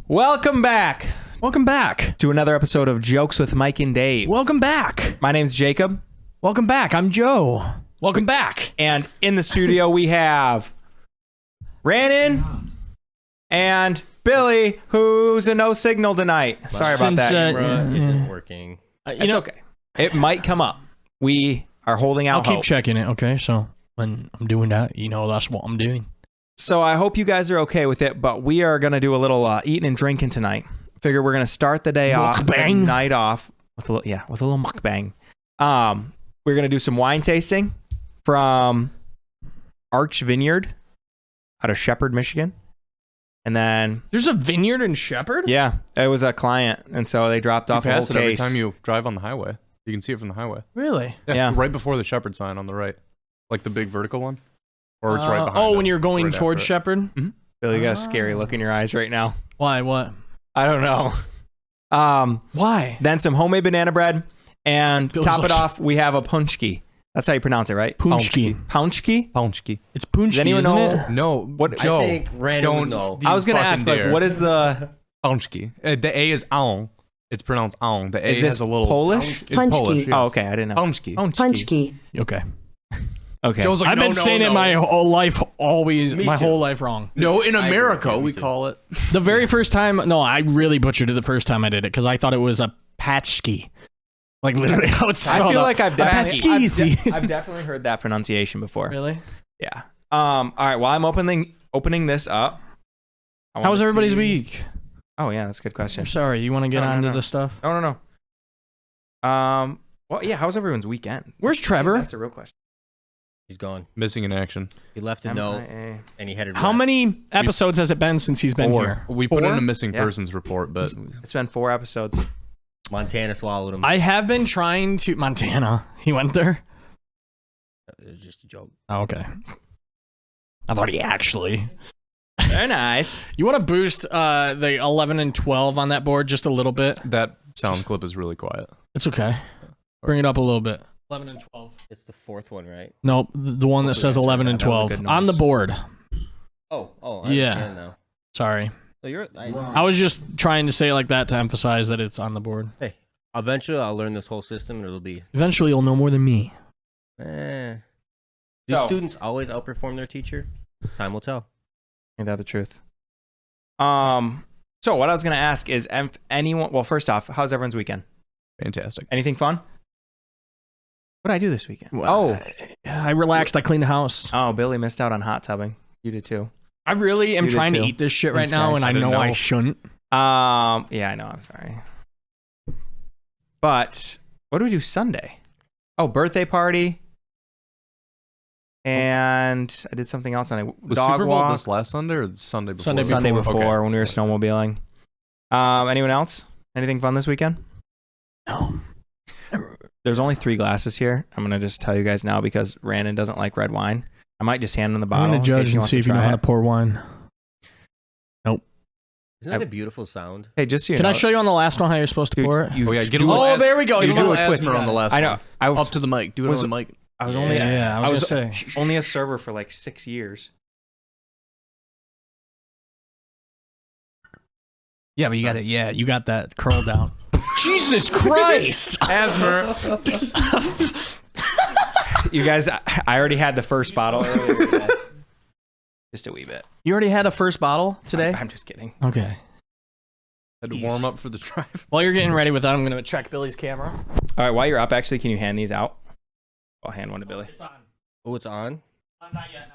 Welcome back. Welcome back to another episode of Jokes with Mike and Dave. Welcome back. My name's Jacob. Welcome back. I'm Joe. Welcome back. And in the studio we have Rannon and Billy, who's a no signal tonight. Sorry about that. It isn't working. It's okay. It might come up. We are holding out I'll keep hope. checking it, okay? So when I'm doing that, you know that's what I'm doing. So I hope you guys are okay with it, but we are going to do a little eating and drinking tonight. Figure we're going to start the day off, the night off with a little mukbang. We're going to do some wine tasting from Arch Vineyard out of Shepherd, Michigan. And then there's a vineyard in Shepherd? Yeah, it was a client, and so they dropped off a whole case. Every time you drive on the highway. You can see it from the highway. Really? Yeah. Right before the Shepherd sign on the right. Like the big vertical one. Or it's right behind Oh, it, when you're going towards Shepherd? Mm-hmm. Billy, you got a scary look in your eyes right now. Why? What? I don't know. Why? Then some homemade banana bread, and top it off, we have a Paczki. That's how you pronounce it, right? Paczki. Paczki? Paczki. It's Paczki, Does anyone isn't know? it? No. What? Joe, I think Rannon would know. I was going to ask, like, what is the... Paczki. The A is on. It's pronounced on. The A is this has a little... Polish? It's Polish, yes. Oh, okay. I didn't know. Paczki. Paczki. Okay. Okay. Joe's like, I've been saying it my whole life, whole life wrong. No, in America, we call it. The very first time, no, I really butchered it the first time I did it because I thought it was a Paczki. Like literally how it's spelled. I feel like I've Paczkis. definitely heard that pronunciation before. Really? Yeah. All right. While I'm opening this up. How was everybody's week? Oh yeah, that's a good question. I'm sorry. You want to get on to the stuff? No. Well, yeah. How was everyone's weekend? Where's Trevor? That's the real question. He's gone. Missing in action. He left a note and he headed How west. many episodes has it been since he's been here? We put in Four? a missing Yeah. persons report, but It's been 4 episodes. Montana swallowed him. I have been trying to... Montana. He went there? It was just a joke. Oh, okay. I thought he actually... Very nice. You want to boost the 11 and 12 on that board just a little bit? that sound clip is really quiet. It's okay. Bring it up a little bit. 11 and 12. It's the fourth one, right? Nope, the one that says 11 and that was a 12 good on the noise. board. Oh, I Yeah. understand now. Sorry. So you're, I was just trying to say it like that to emphasize that it's on the board. hey, eventually I'll learn this whole system and it'll be... Eventually, you'll know more than me. Do So- students always outperform their teacher? Time will tell. Ain't that the truth? So what I was gonna ask is, if anyone? Well, first off, how's everyone's weekend? Fantastic. Anything fun? What did I do this weekend? Well, I relaxed. I cleaned the house. Oh, Billy missed out on hot tubbing. You did too. I really am You did trying to too. eat this shit right Thanks, now, guys. and I didn't know I know. shouldn't. Yeah, I know. I'm sorry. But what do we do Sunday? Oh, birthday party. And I did something else on a Was dog Super Bowl walk. this last Sunday or Sunday before? Sunday before. Sunday before Okay. when we were snowmobiling. Anyone else? Anything fun this weekend? No. There's only 3 glasses here. I'm gonna just tell you guys now because Rannon doesn't like red wine. I might just hand him the I'm bottle. going to in case judge he and wants see if you know try how to it. pour wine. Isn't that a beautiful sound? Hey, just so you Can know, I show you on the last one how you're supposed to dude, pour it? you Oh, yeah, get a do little it- Oh, there we go. You You do do a it twist on the last I know. one. I was Up to the mic. Do it was- on the mic. I was only Yeah, I was gonna say. only a server for like 6 years. Yeah, but you got it. Yeah, you got that curl down. Jesus Christ! Asthma. You guys, I already had the first bottle earlier today. Just a wee bit. You already had a first bottle today? I'm just kidding. Okay. Had to warm up for the drive. While you're getting ready with that, I'm going to check Billy's camera. All right, while you're up, actually, can you hand these out? I'll hand one to Billy. It's on. Oh, it's on? Not yet.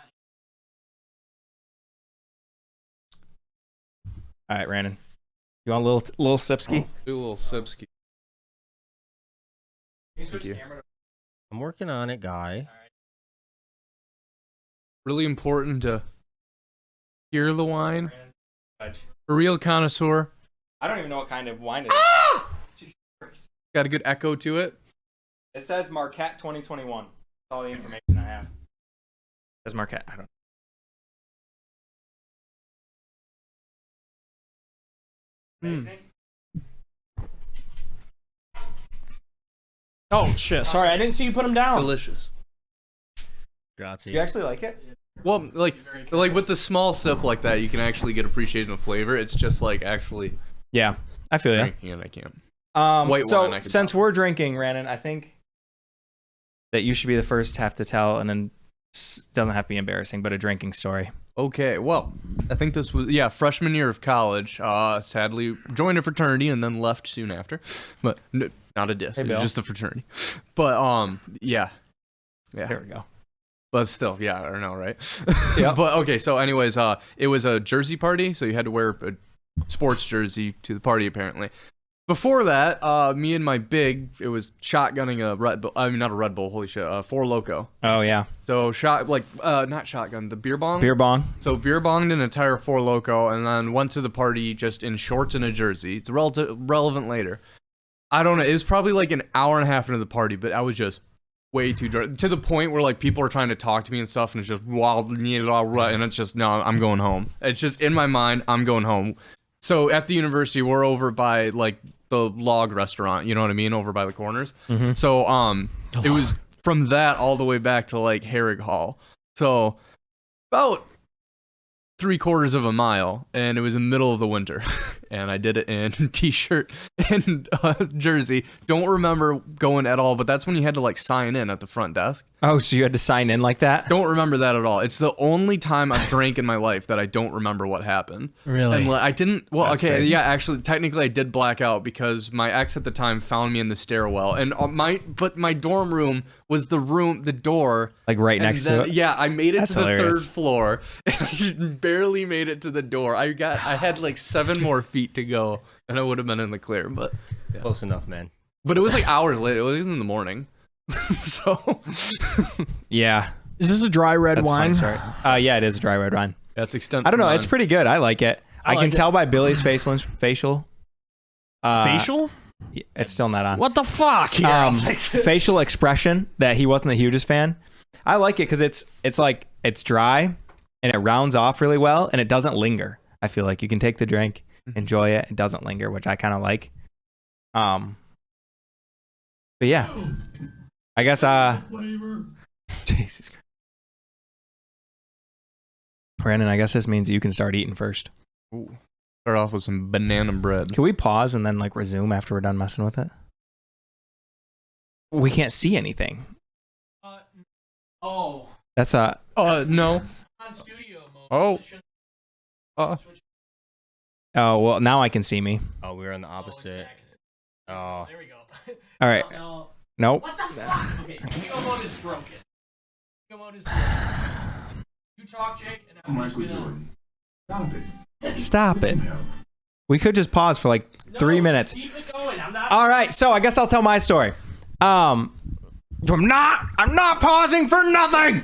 All right, Rannon. You want a little sipski? Do a little sipski. Thank you. I'm working on it, guy. Really important to hear the wine. A real connoisseur. I don't even know what kind of wine it is. Jesus Christ. Got a good echo to it. It says Marquette 2021. That's all the information I have. It says Marquette. I don't know. Amazing. Oh, shit. Sorry, I didn't see you put them down. Delicious. Grazie. You actually like it? Well, like with the small sip like that, you can actually get appreciation of flavor. It's just like actually Yeah, I feel you. drinking it. I can't. White So wine, I can since tell. we're drinking, Rannon, I think that you should be the first to have to tell, and then doesn't have to be embarrassing, but a drinking story. Okay, well, I think this was freshman year of college. Sadly, joined a fraternity and then left soon after, but not a diss. Hey, It Bill. was just a fraternity. But yeah. There we go. But still, yeah, I don't know, right? Yep. But okay, so anyways, it was a jersey party, so you had to wear a sports jersey to the party apparently. Before that, me and my big, it was shotgunning a Red Bull. I mean, not a Red Bull. Holy shit, Four Loko. Oh yeah, So not shotgun, the beer bong. beer bong. So beer bonged an entire Four Loko, and then went to the party just in shorts and a jersey. It's relevant later. I don't know. It was probably like an hour and a half into the party, but I was just way too drunk to the point where like people are trying to talk to me and stuff, and it's just wild, and it's just no, I'm going home. It's just in my mind, I'm going home. So at the university, we're over by like the log restaurant, you know what I mean, over by the corners. Mm-hmm. So it was from that all the way back to like Herrig Hall. So about 3/4 of a mile, and it was in the middle of the winter. And I did it in t-shirt and jersey. Don't remember going at all, but that's when you had to like sign in at the front desk. Oh, so you had to sign in like that? Don't remember that at all. It's the only time I've drank in my life that I don't remember what happened. Really? And I didn't. Well, That's okay, crazy. yeah. Actually, technically, I did black out because my ex at the time found me in the stairwell, and my dorm room was the door Like right and next then, to it? Yeah, I made it That's to the hilarious. third floor, and I just barely made it to the door. I had like 7 more feet to go, and I would have been in the clear. But Close enough, man. it was like hours later. It was in the morning. So Yeah. Is this a dry red That's wine? fun, sorry. Yeah, it is a dry red wine. that's extent. I don't know. It's pretty good. I like it. I can like it. tell by Billy's facial. Facial. It's still not on. What the fuck? Here, I'll fix it. Facial expression that he wasn't the hugest fan. I like it because it's like it's dry and it rounds off really well and it doesn't linger. I feel like you can take the drink, enjoy it. It doesn't linger, which I kind of like. But yeah, I guess Jesus Christ. Brandon, I guess this means you can start eating first. Ooh. Start off with some banana bread. Can we pause and then like resume after we're done messing with it? We can't see anything. Oh. That's No. On studio mode. Oh. oh well, now I can see me. Oh, we're on the opposite. Oh, There we go. All right. No. Nope. What the fuck? Okay, studio mode is broken. Studio mode is broken. You talk, Jake, and I'm just gonna... Stop it. We could just pause for like 3 minutes. Keep it going. I'm not... All right, so I guess I'll tell my story. I'm not pausing for nothing.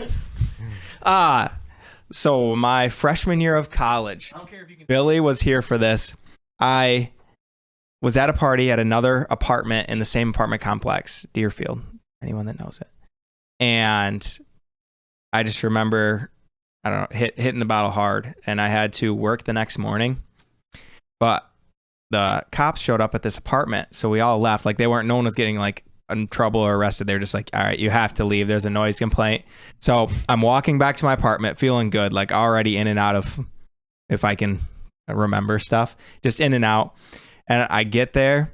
So my freshman year of college, I don't care if you can... Billy was here for this. I was at a party at another apartment in the same apartment complex, Deerfield, anyone that knows it. And I just remember, I don't know, hitting the bottle hard, and I had to work the next morning. But the cops showed up at this apartment, so we all left. Like no one was getting like in trouble or arrested. They were just like, all right, you have to leave. There's a noise complaint. So I'm walking back to my apartment feeling good, like already in and out of, if I can remember stuff, just in and out. And I get there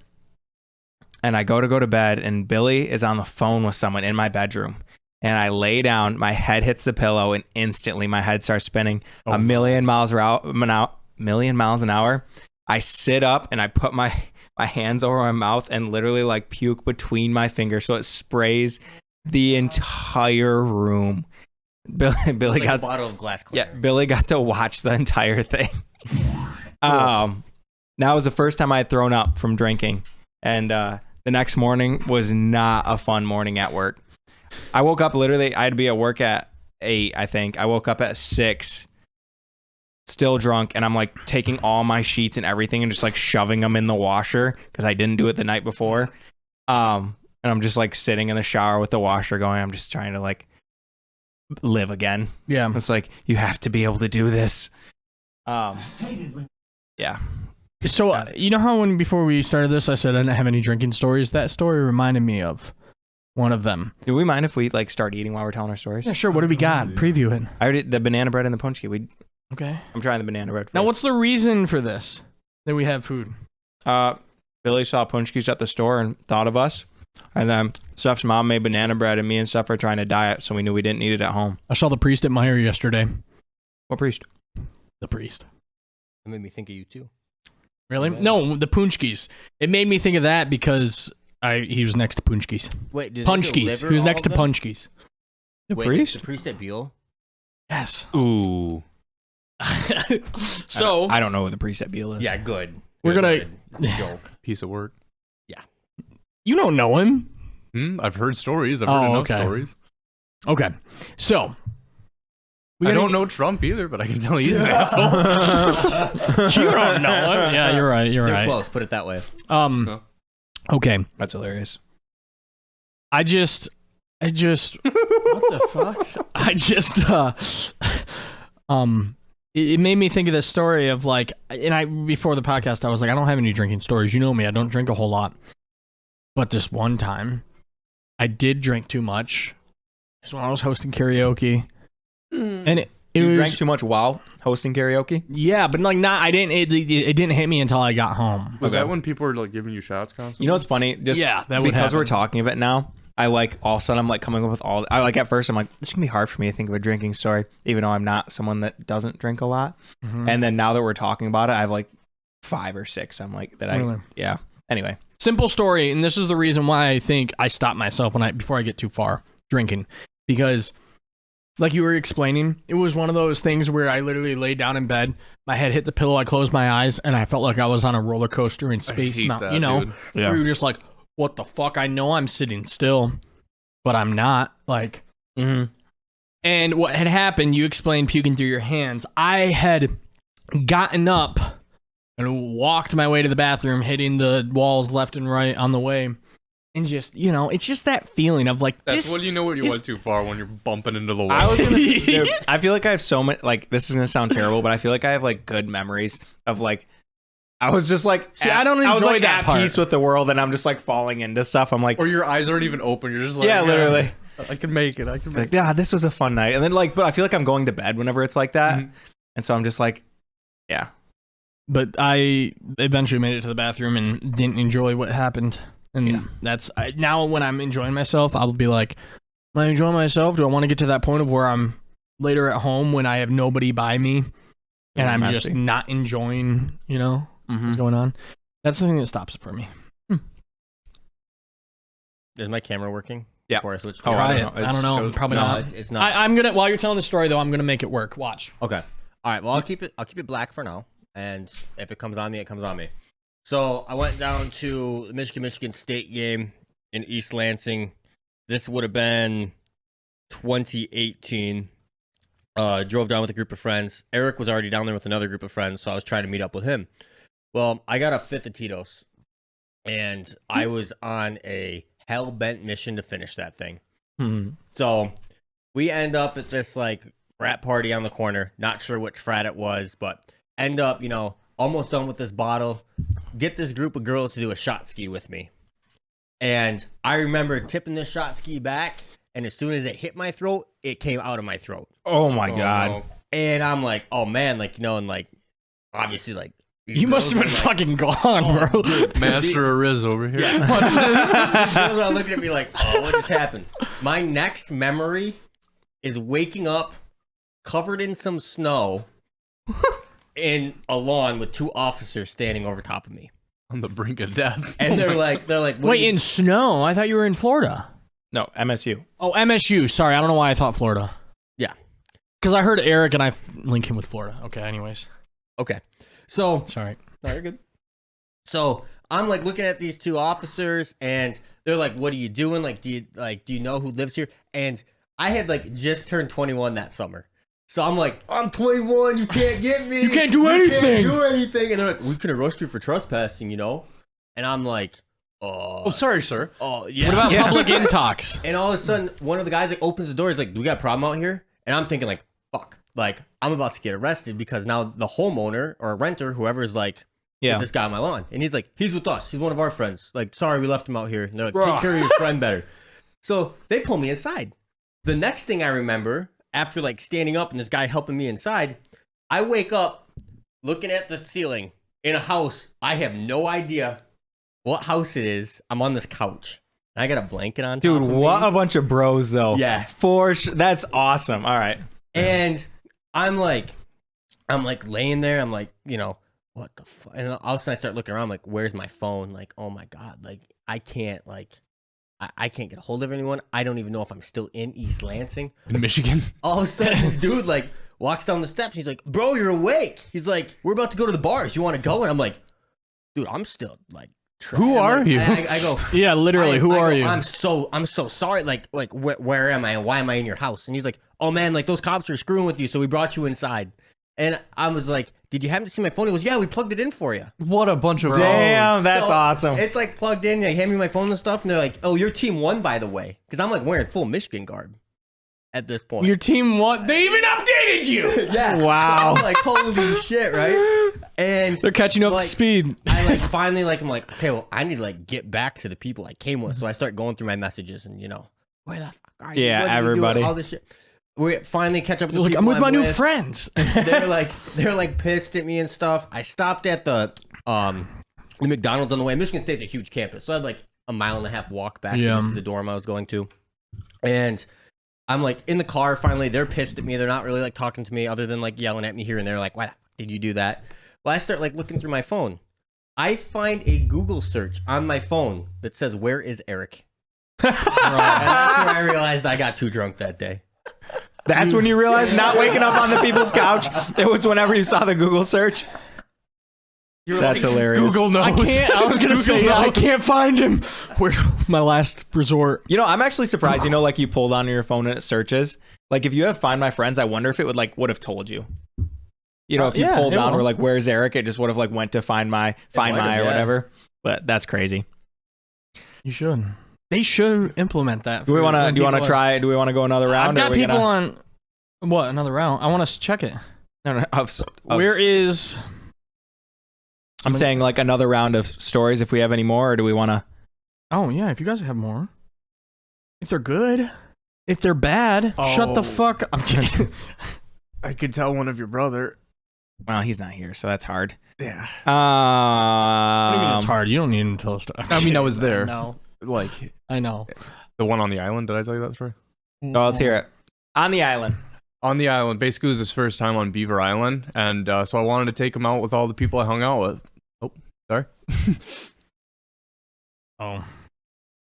and I go to bed, and Billy is on the phone with someone in my bedroom. And I lay down, my head hits the pillow, and instantly my head starts spinning a million miles an hour. I sit up and I put my hands over my mouth and literally like puke between my fingers, so it sprays the entire room. Billy like got a bottle of glass clear. yeah, Billy got to watch the entire thing. That was the first time I had thrown up from drinking, and the next morning was not a fun morning at work. I woke up literally, I had to be at work at 8, I think. I woke up at 6, still drunk, and I'm like taking all my sheets and everything and just like shoving them in the washer because I didn't do it the night before. And I'm just like sitting in the shower with the washer going, I'm just trying to like live again. Yeah. It's like, you have to be able to do this. Yeah. So, you know how before we started this, I said I didn't have any drinking stories? That story reminded me of one of them. Do we mind if we like start eating while we're telling our stories? Yeah, sure. What do we got? Preview it. I already the banana bread and the Paczki. Okay. I'm trying the banana bread first. Now, what's the reason for this? That we have food? Billy saw Paczkis at the store and thought of us. And then Steph's mom made banana bread, and me and Steph are trying to diet, so we knew we didn't need it at home. I saw the priest at Meyer yesterday. What priest? The priest. That made me think of you too. Really? Yeah. No, the Paczkis. It made me think of that because he was next to Paczkis. Wait, did Paczkis. He was next to Paczkis. The Wait, priest? The priest at Beale? Yes. Ooh. So I don't know who the priest at Beale is. Yeah, good. We're gonna- Good joke. Piece of work. you don't know him. I've heard stories. I've heard enough okay. stories. Okay. So I don't know Trump either, but I can tell he's an asshole. You don't know him. Yeah, you're right. You're They're right. close, put it that way. Okay. That's hilarious. I just what the fuck? It made me think of this story of like, and before the podcast I was like, I don't have any drinking stories. You know me, I don't drink a whole lot. But this one time I did drink too much. It was when I was hosting karaoke. And it You was, drank too much while hosting karaoke? yeah, but like not. I didn't. It didn't hit me until I got home. Was Okay. that when people were like giving you shots constantly? You know what's funny? Just Yeah, that would because we're happen. talking of it now, I like all of a sudden I'm like coming up with all. I like at first I'm like this can be hard for me to think of a drinking story, even though I'm not someone that doesn't drink a lot. Mhm. And then now that we're talking about it, I have like 5 or 6. I'm like that. Really? Yeah. Anyway, Simple story, and this is the reason why I think I stop myself before I get too far drinking, because like you were explaining, it was one of those things where I literally laid down in bed, my head hit the pillow, I closed my eyes, and I felt like I was on a roller coaster in Space hate Mountain. that, You know, dude. where you're just like, what the fuck? I know I'm sitting still, but I'm not. Like, and what had happened? You explained puking through your hands. I had gotten up and walked my way to the bathroom, hitting the walls left and right on the way. And just, it's just that feeling of like, That's this when you know when you is- went too far, when you're bumping into the wall. I was gonna say, dude, I feel like I have so many. Like this is gonna sound terrible, but I feel like I have like good memories of like. I was just like, See, I don't I was enjoy like that at part. peace with the world, and I'm just like falling into stuff. I'm like, Or your eyes aren't even open. You're just like, yeah, literally. I can make it. I can make Like, yeah, this was a fun night, and then like, but I feel like I'm going to bed whenever it's like that, Mhm. and so I'm just like, yeah. But I eventually made it to the bathroom and didn't enjoy what happened. And now when I'm enjoying myself, I'll be like, am I enjoying myself? Do I want to get to that point of where I'm later at home when I have nobody by me and I'm just Messy. not enjoying, what's going on? That's the thing that stops it for me. Is my camera working? Yeah. Before I switch Oh, to Try I it. don't know. I don't know. Shows- Probably no, not. it's not. I'm gonna, while you're telling the story though, I'm gonna make it work. Watch. Okay. All right. Well, I'll keep it black for now, and if it comes on me, it comes on me. So I went down to the Michigan State game in East Lansing. This would have been 2018. Drove down with a group of friends. Eric was already down there with another group of friends, so I was trying to meet up with him. Well, I got a 5th of Tito's, and I was on a hell-bent mission to finish that thing. So we end up at this like frat party on the corner. Not sure which frat it was, but end up, almost done with this bottle. Get this group of girls to do a shot ski with me. And I remember tipping this shot ski back, and as soon as it hit my throat, it came out of my throat. Oh my god. And I'm like, oh man, like, and like, obviously, like, these You must have been girls are, like, fucking gone, bro. Master of Riz over here. Yeah. These girls are looking at me like, oh, what just happened? My next memory is waking up covered in some snow in a lawn with 2 officers standing over top of me. On the brink of death. And they're like, what Wait, are you- in snow? I thought you were in Florida. No, MSU. Oh, MSU. Sorry, I don't know why I thought Florida. Yeah. Because I heard Eric and I link him with Florida. Okay, anyways. Okay. So, Sorry. no, you're good. So I'm like looking at these 2 officers, and they're like, what are you doing? Like, do you know who lives here? And I had like just turned 21 that summer. So I'm like, I'm 21, you can't get me. You can't do anything. You can't do anything. And they're like, we could arrest you for trespassing, And I'm like, Oh, sorry, sir. oh, yeah. What about public intox? And all of a sudden, one of the guys like opens the door. He's like, "Do we got a problem out here?" And I'm thinking like, "Fuck!" Like I'm about to get arrested because now the homeowner or renter, whoever's like, Yeah. this guy on my lawn," and he's like, "He's with us. He's one of our friends." Like, sorry, we left him out here. And they're like, Bruh. "Take care of your friend better." So they pull me inside. The next thing I remember, after like standing up and this guy helping me inside, I wake up looking at the ceiling in a house. I have no idea what house it is. I'm on this couch. I got a blanket on top Dude, of me. what a bunch of bros, though. Yeah. For sure. That's awesome. All right. And I'm like laying there. I'm like, you know, what the fuck? And all of a sudden I start looking around. I'm like, where's my phone? Like, oh my God. Like, I can't get a hold of anyone. I don't even know if I'm still in East Lansing. In Michigan. All of a sudden, this dude like walks down the steps. He's like, bro, you're awake. He's like, we're about to go to the bars. You want to go? And I'm like, dude, I'm still like, Who are you? I go, Yeah, literally. Who are you? I'm so sorry. Like where am I and why am I in your house? And he's like, oh man, like those cops are screwing with you, so we brought you inside. And I was like, did you happen to see my phone? He goes, yeah, we plugged it in for you. What a bunch of Damn, that's So, awesome. It's like plugged in. They hand me my phone and stuff, and they're like, oh, your team won, by the way, because I'm like wearing full Michigan garb at this point. Your team what? They even updated you. Yeah. Wow. So I'm like, holy shit, right? And They're catching up like, to speed. I like finally like I'm like, okay, well, I need to like get back to the people I came with. So I start going through my messages and where the fuck are you? Yeah, What are you doing? everybody. All this shit. We finally catch up with the Like, people I'm with my new friends. they're like pissed at me and stuff. I stopped at the McDonald's on the way. Michigan State's a huge campus, so I had like a 1.5 mile walk back to the dorm I was going to. And I'm like in the car. Finally, they're pissed at me. They're not really like talking to me, other than like yelling at me here and there. Like, why the fuck did you do that? Well, I start like looking through my phone. I find a Google search on my phone that says, "Where is Eric?" And that's where I realized I got too drunk that day. That's when you realized not waking up on the people's couch. It was whenever you saw the Google search. That's hilarious. Google knows. I was gonna say I can't find him. Where my last resort. You know, I'm actually surprised. You know, like you pulled on your phone and it searches. Like if you have Find My Friends, I wonder if it would have told you. You know, if you pulled down, we're like, "Where's Eric?" It just would have like went to Find My or whatever. But that's crazy. You should. They should implement that. Do we want to? Do you want to try? Do we want to go another round? I've got people on. What, another round? I want to check it. No. Where is? I'm saying like another round of stories. If we have any more, or do we want to? Oh yeah, if you guys have more. If they're good. If they're bad, shut the fuck up. I'm kidding. I could tell one of your brother. Well, he's not here, so that's hard. Yeah. What do you mean it's hard? You don't need him to tell us. I mean, I was there. No, Like I know. the one on the island. Did I tell you that story? No, let's hear it. On the island. On the island, basically, it was his first time on Beaver Island, and so I wanted to take him out with all the people I hung out with. Oh, sorry. Oh,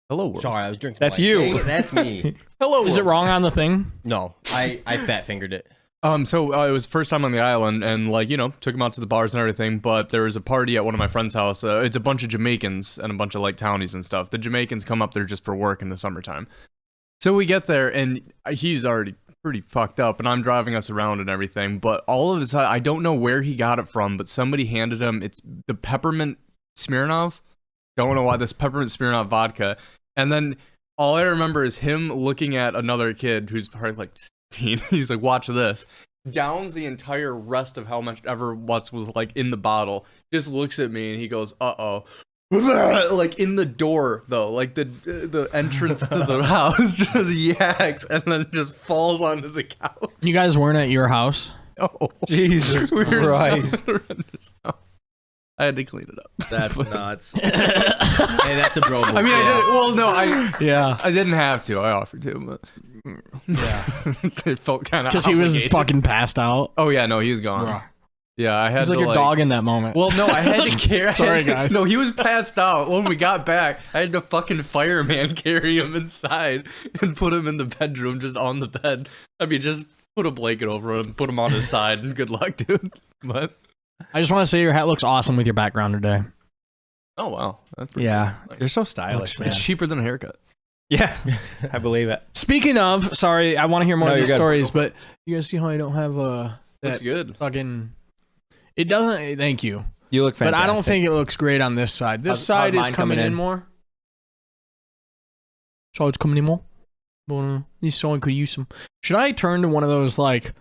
Hello, world. Sorry, I was drinking. That's Dang you. it, that's me. Hello. is it wrong on the thing? No, I fat fingered it. So it was the first time on the island, and like took him out to the bars and everything. But there was a party at one of my friend's house. It's a bunch of Jamaicans and a bunch of like townies and stuff. The Jamaicans come up there just for work in the summertime. So we get there, and he's already pretty fucked up, and I'm driving us around and everything. But all of his, I don't know where he got it from, but somebody handed him. It's the peppermint Smirnoff. Don't know why, this peppermint Smirnoff vodka. And then all I remember is him looking at another kid who's probably like 16. He's like, watch this. Downs the entire rest of how much ever what was like in the bottle. Just looks at me and he goes, uh-oh. Like in the door though, like the entrance to the house, just yaks and then just falls onto the couch. You guys weren't at your house. Oh, Jesus Christ. I had to clean it up. That's nuts. Hey, that's a bro move. I mean, I did. Well, no, Yeah, I didn't have to. I offered to, but yeah, it felt kind of because he was fucking passed out. Oh yeah, no, he was gone. Bruh. Yeah, I had He was to like your dog in that moment. Well, no, I had to carry. Sorry, guys. No, he was passed out. When we got back, I had to fucking fireman carry him inside and put him in the bedroom, just on the bed. I mean, just put a blanket over him, put him on his side, and good luck, dude. But I just want to say your hat looks awesome with your background today. oh wow, that's pretty Yeah, nice. they're so stylish, man. It's cheaper than a haircut. Yeah, I believe it. Speaking of, sorry, I want to hear more No, of you're these good. stories, but you guys see how I don't have That's that good. fucking. It doesn't. Thank you, You look fantastic. but I don't think it looks great on this side. This How's side is mine coming coming in in? more. So it's coming in more. This song could use some. Should I turn to one of those like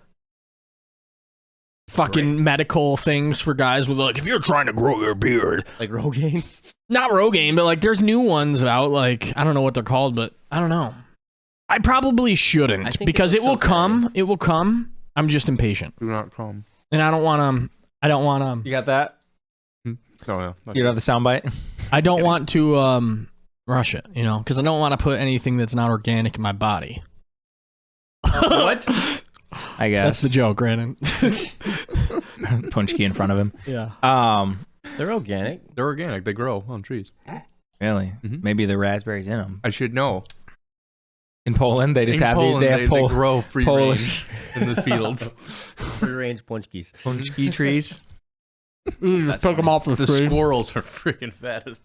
fucking medical things for guys with like, if you're trying to grow your beard. Like Rogaine? Not Rogaine, but like there's new ones out. Like, I don't know what they're called, but I don't know. I probably shouldn't because it will come. It will come. I'm just impatient. Do not come. And I don't want to. You got that? Oh, yeah. You don't have the soundbite? I don't want to rush it, you know, because I don't want to put anything that's not organic in my body. What? I guess. That's the joke, Rannon. Paczki in front of him. Yeah. They're organic. They're organic. They grow on trees. Really? Mhm. Maybe the raspberries in them. I should know. In Poland, they just In have Poland, they grow free Polish range in the fields. Free range Paczkis. Paczki trees. Took them off the The tree. squirrels are freaking fat as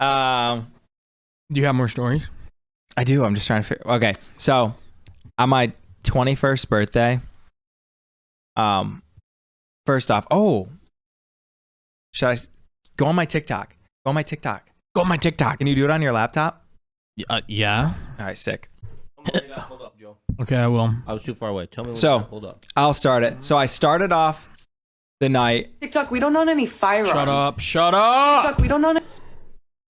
hell. Do you have more stories? I do. I'm just trying to figure. Okay, so on my 21st birthday, first off, should I go on my TikTok? Go on my TikTok. Go on my TikTok. Can you do it on your laptop? Yeah. All right, sick. Hold up, Joe. Okay, I will. I was too far away. Tell me when So- to hold up. I'll start it. So I started off the night. TikTok, we don't own any firearms. Shut up. Shut up. TikTok, we don't own.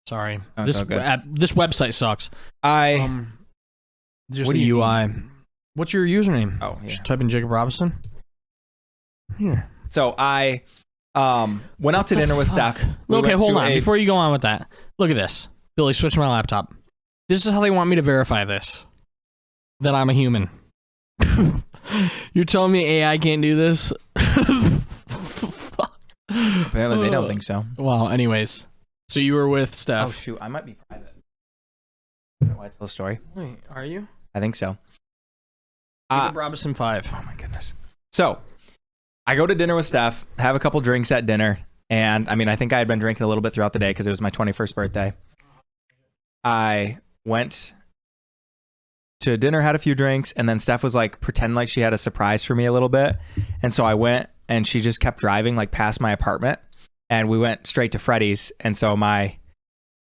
Sorry. Oh, This it's okay. this website sucks. Just What do the you UI. What's your username? Oh, yeah. Just type in Jacob Robinson. Here. So I went out to dinner with Steph. We Okay, went hold to on. a- Before you go on with that, look at this. Billy, switch my laptop. This is how they want me to verify this. That I'm a human. You're telling me AI can't do this? Apparently, they don't think so. Well, anyways. So you were with Steph. Oh shoot, I might be private. Do I tell the story? Wait, are you? I think so. Jacob Robinson 5. Oh my goodness. So I go to dinner with Steph, have a couple drinks at dinner, and I mean, I think I had been drinking a little bit throughout the day because it was my 21st birthday. I went to dinner, had a few drinks, and then Steph was like pretending like she had a surprise for me a little bit. And so I went, and she just kept driving like past my apartment, and we went straight to Freddy's. And so my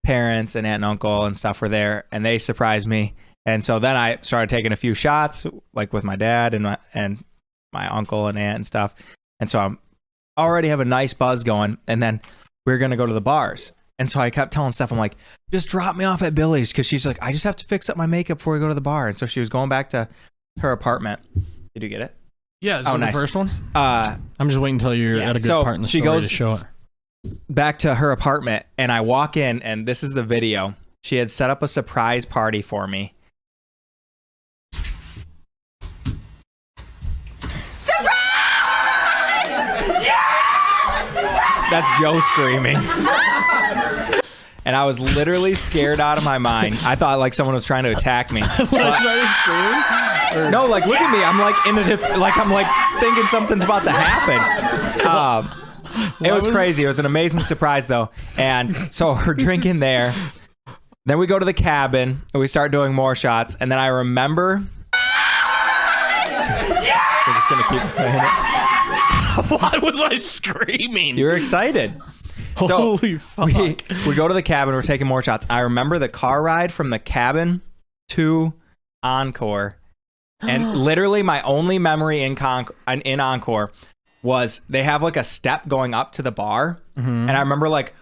parents and aunt and uncle and stuff were there, and they surprised me. And so then I started taking a few shots, like with my dad and my uncle and aunt and stuff. And so I'm already have a nice buzz going. And then we were going to go to the bars. And so I kept telling Steph, I'm like, just drop me off at Billy's. Because she's like, I just have to fix up my makeup before we go to the bar. And so she was going back to her apartment. Did you get it? Yeah, is it nice. the first one? Uh, I'm just waiting until you're Yeah. at a good So part in the she story goes- to show it. back to her apartment. And I walk in, and this is the video. She had set up a surprise party for me. That's Joe screaming. And I was literally scared out of my mind. I thought like someone was trying to attack me. No, like look at me. I'm like I'm like thinking something's about to happen. It was crazy. It was an amazing surprise though. And so we're drinking there. Then we go to the cabin and we start doing more shots. And then I remember. We're just gonna keep playing it. Why was I screaming? You were excited. So Holy fuck. we go to the cabin. We're taking more shots. I remember the car ride from the cabin to Encore, and literally my only memory in Encore was they have like a step going up to the bar, and I remember like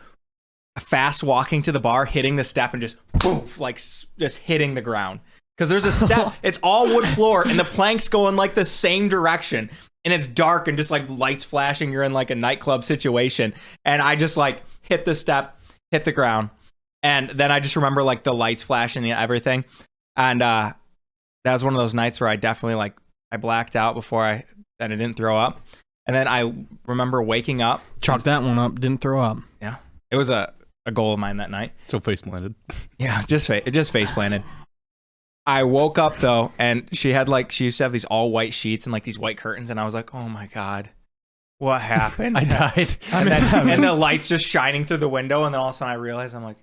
fast walking to the bar, hitting the step, and just poof, like just hitting the ground because there's a step. It's all wood floor, and the planks going like the same direction. And it's dark and just like lights flashing. You're in like a nightclub situation. And I just like hit the step, hit the ground. And then I just remember like the lights flashing and everything. And that was one of those nights where I definitely like, I blacked out before I didn't throw up. And then I remember waking up. Chalk that one up. Didn't throw up. Yeah. It was a goal of mine that night. So face planted. Yeah, it just face planted. I woke up though, and she used to have these all white sheets and like these white curtains, and I was like, oh my God, what happened? I died. and the lights just shining through the window, and then all of a sudden I realized I'm like,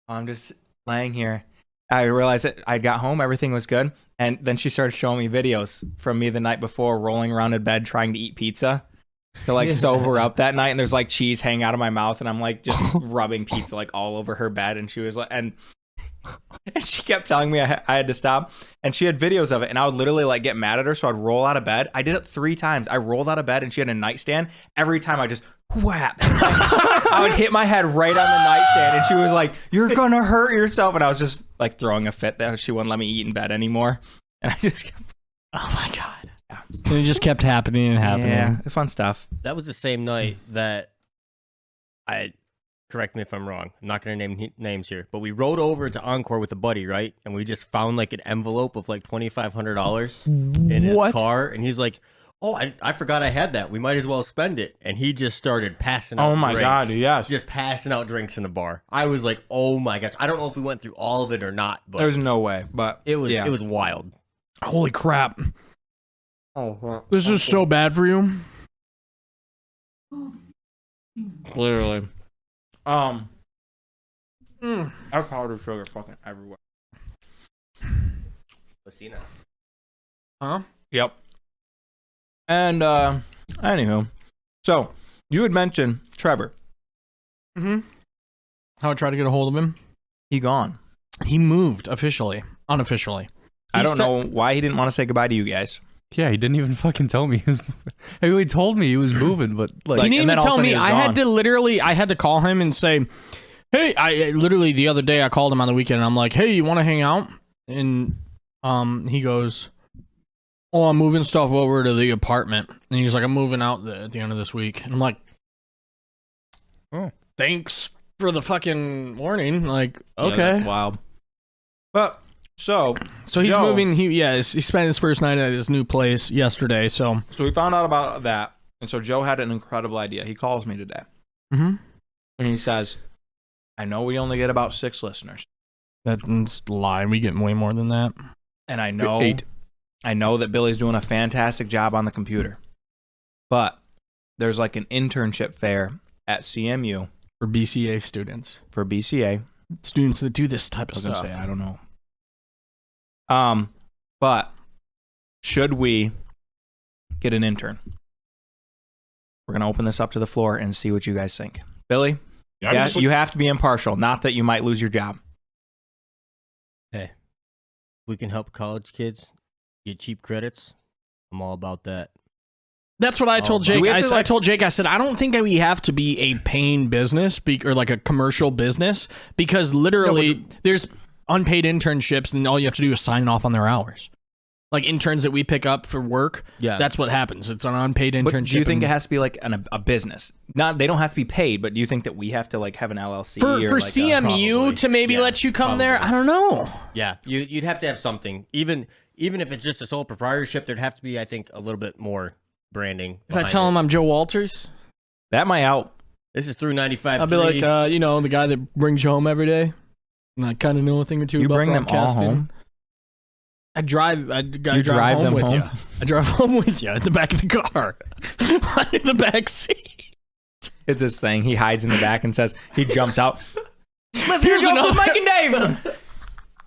oh, I'm just laying here. I realized that I got home, everything was good, and then she started showing me videos from me the night before, rolling around in bed trying to eat pizza to like sober up that night, and there's like cheese hanging out of my mouth, and I'm like just rubbing pizza like all over her bed, and she was like, and And she kept telling me I had to stop. And she had videos of it. And I would literally like get mad at her. So I'd roll out of bed. I did it 3 times. I rolled out of bed and she had a nightstand. Every time I just whap. I would hit my head right on the nightstand. And she was like, you're going to hurt yourself. And I was just like throwing a fit there. She wouldn't let me eat in bed anymore. And I just kept... Oh my God. Yeah. And it just kept happening and happening. Yeah, fun stuff. That was the same night that correct me if I'm wrong. I'm not going to name names here, but we rode over to Encore with a buddy, right? And we just found like an envelope of like $2,500 in his car. And he's like, oh, I forgot I had that. We might as well spend it. And he just started passing out drinks. God, yes. Just passing out drinks in the bar. I was like, oh my gosh. I don't know if we went through all of it or not, but There's no way, but it was wild. Holy crap. Oh, well, This is so bad for you. literally. Our powdered sugar fucking everywhere. Lucina. Huh? Yep. And anywho, so you had mentioned Trevor. Mm-hmm. How I tried to get a hold of him. He gone. He moved unofficially. I don't know why he didn't want to say goodbye to you guys. Yeah, he didn't even fucking tell me. He told me he was moving, but like He didn't even tell me. I had to call him and say, hey, I literally the other day I called him on the weekend and I'm like, hey, you want to hang out? And he goes, oh, I'm moving stuff over to the apartment. And he's like, I'm moving out at the end of this week. And I'm like, oh, thanks for the fucking warning. Like, okay. Yeah, that's wild. But so he's Joe, moving. He spent his first night at his new place yesterday. So we found out about that, and so Joe had an incredible idea. He calls me today, and he says, "I know we only get about 6 listeners. That's a lie. We get way more than that. And I know 8. I know that Billy's doing a fantastic job on the computer, but there's like an internship fair at CMU For BCA students. for BCA. Students that do this type of I was gonna stuff. say, I don't know. But should we get an intern? We're gonna open this up to the floor and see what you guys think. Billy, yeah, you have to be impartial. Not that you might lose your job. Hey, we can help college kids get cheap credits. I'm all about that. That's what I told Jake. I told Jake, I said, I don't think that we have to be a paying business or like a commercial business because literally there's unpaid internships and all you have to do is sign off on their hours. Like interns that we pick up for work, that's what happens. It's an unpaid internship. But do you think it has to be like a business? They don't have to be paid, but do you think that we have to like have an LLC for like CMU to maybe let you come there? I don't know. Yeah, you'd have to have something. Even if it's just a sole proprietorship, there'd have to be, I think, a little bit more branding. If I tell him I'm Joe Walters, that might help. This is through 95. I'll be like, the guy that brings you home every day. And I kind of know a thing or two about bring them all home? I drive drive home them with home? you. I drive home with you in the back of the car. In the back seat. It's this thing. He hides in the back and says, he jumps out. Here's another Mike and Dave.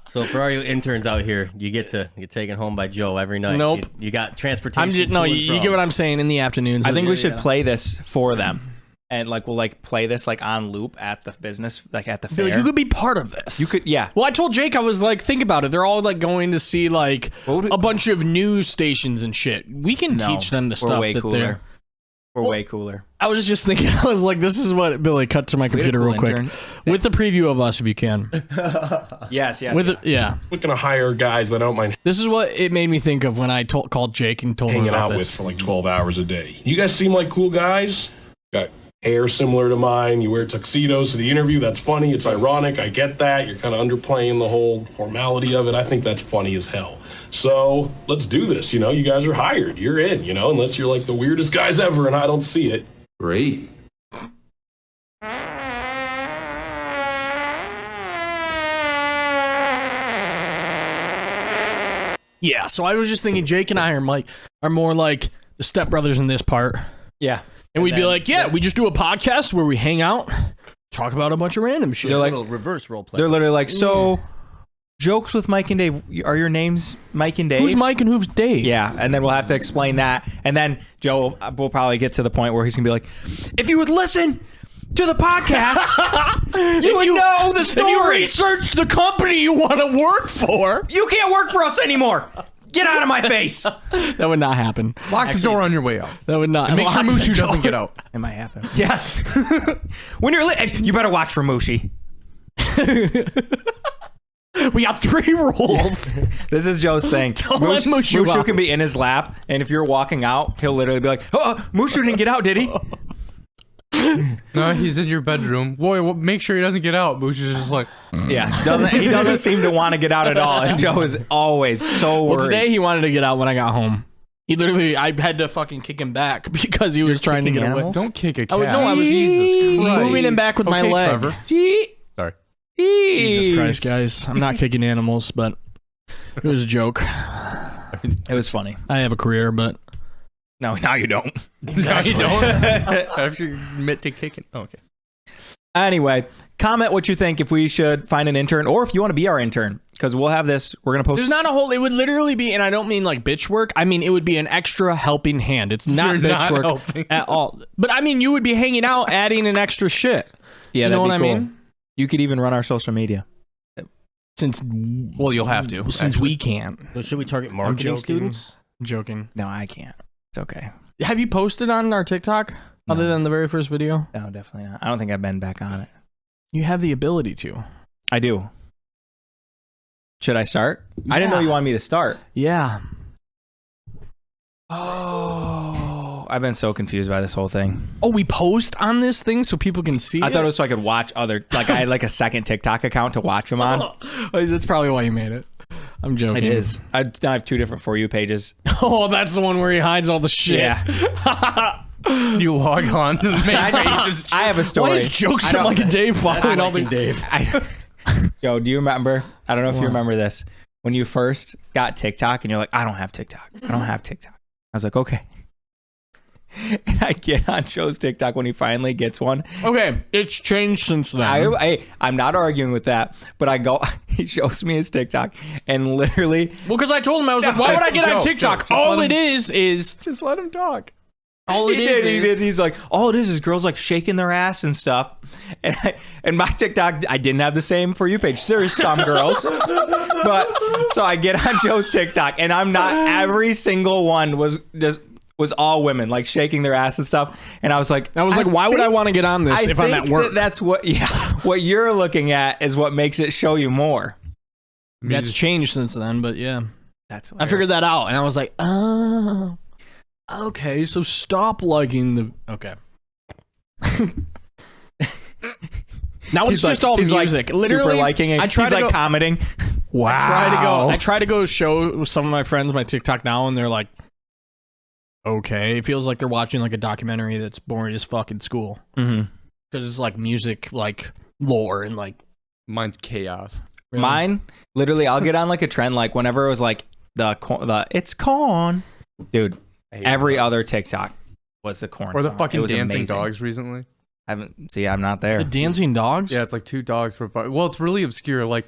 So for all you interns out here, you get taken home by Joe every night. Nope. You got transportation. You get what I'm saying in the afternoons. I think we should play this for them. And like we'll like play this like on loop at the business, like at the fair. You could be part of this. You could, yeah. Well, I told Jake, I was like, think about it. They're all like going to see like a bunch of news stations and shit. We can teach them the stuff that they're. We're way cooler. I was just thinking, I was like, this is what Billy, cut to my computer real quick with the preview of us if you can. Yes. We're gonna hire guys that don't mind This is what it made me think of when I called Jake and told him hanging about out with this. for like 12 hours a day. You guys seem like cool guys. Got hair similar to mine. You wear tuxedos to the interview. That's funny. It's ironic. I get that. You're kind of underplaying the whole formality of it. I think that's funny as hell. So let's do this. You guys are hired. You're in, unless you're like the weirdest guys ever and I don't see it. Great. Yeah, so I was just thinking Jake and I are more like the stepbrothers in this part. Yeah. And we'd be like, we just do a podcast where we hang out, talk about a bunch of random shit. They're like a little reverse role play. They're literally like, so jokes with Mike and Dave. Are your names Mike and Dave? Who's Mike and who's Dave? Yeah, and then we'll have to explain that. And then Joe will probably get to the point where he's going to be like, if you would listen, to the podcast, you would know the story. If you research the company you want to work for, You can't work for us anymore. Get out of my face. that would not happen. Lock the door on your way out. That would not. And make sure Lock the Mushu door. doesn't get out. It might happen. Yes. When you're you better watch for Mushi. We got 3 rules. This is Joe's thing. Don't let Mushu out. can be in his lap, and if you're walking out, he'll literally be like, "Oh, Mushu didn't get out, did he?" No, he's in your bedroom. Boy, well, make sure he doesn't get out. Bush is just like, Yeah, he doesn't seem to want to get out at all, and Joe is always so worried. Well, today he wanted to get out when I got home. He literally, I had to fucking kick him back because he was trying to kicking get away. animals? don't kick a I cat. was, no, I was Jesus Christ. moving him back with my Okay, leg. Trevor. Sorry. Jesus Christ, guys. I'm not kicking animals, but it was a joke. It was funny. I have a career, but No, now you don't. No, you don't. After you admit to kicking. Oh, okay. Anyway, comment what you think if we should find an intern, or if you want to be our intern, because we'll have this. We're gonna post. there's not a whole, it would literally be, and I don't mean like bitch work. I mean, it would be an extra helping hand. It's not You're bitch not work helping. at all. But I mean, you would be hanging out, adding an extra shit. Yeah, You know that'd what be I cool. mean? You could even run our social media. Since Well, you'll have to. since we can't. So should we target marketing students? I'm joking. No, I can't. It's okay. Have you posted on our TikTok other No. than the very first video? No, definitely not. I don't think I've been back on it. You have the ability to. I do. Should I start? I didn't know Yeah. you wanted me to start. Yeah. Oh, I've been so confused by this whole thing. Oh, we post on this thing so people can see I it? thought it was so I could watch other, like I had like a second TikTok account to watch them on. Oh, that's probably why you made it. I'm joking. It is. I have 2 different For You pages. Oh, that's the one where he hides all the shit. Yeah. You log on to the main page. I have a story. Why is jokes I from don't- like a Dave following all these? Dave. Joe, do you remember? I don't know if you remember this. When you first got TikTok and you're like, I don't have TikTok. I don't have TikTok. I was like, okay. And I get on Joe's TikTok when he finally gets one. Okay, it's changed since then. I'm not arguing with that, but I go, he shows me his TikTok and literally, Well, because I told him, I was like, why would I get on Joe, TikTok? Joe, All let it him- is Just let him talk. all it he is. did. He's like, all it is girls like shaking their ass and stuff. And my TikTok, I didn't have the same For You page. There's some girls, but so I get on Joe's TikTok and I'm not, every single one was all women like shaking their ass and stuff. And I was like, why would I want to get on this if I'm at work? That's what, what you're looking at is what makes it show you more. That's changed since then, but yeah. That's I figured that out, and I was like, oh, okay, so stop liking the... Okay. Now it's just all he's music. like Literally, super liking it. I try he's to like go, commenting. Wow. I try to go show some of my friends my TikTok now, and they're like, okay. It feels like they're watching like a documentary that's boring as fuck in school. Mm-hmm. Because it's like music, like lore, and like... Mine's chaos. Really. Mine, literally, I'll get on like a trend, like whenever it was like the it's corn, dude. Every other TikTok was the corn Or the song. It fucking was dancing amazing. dogs recently. I'm not there. The dancing dogs? Yeah, it's like 2 dogs for well, it's really obscure. Like,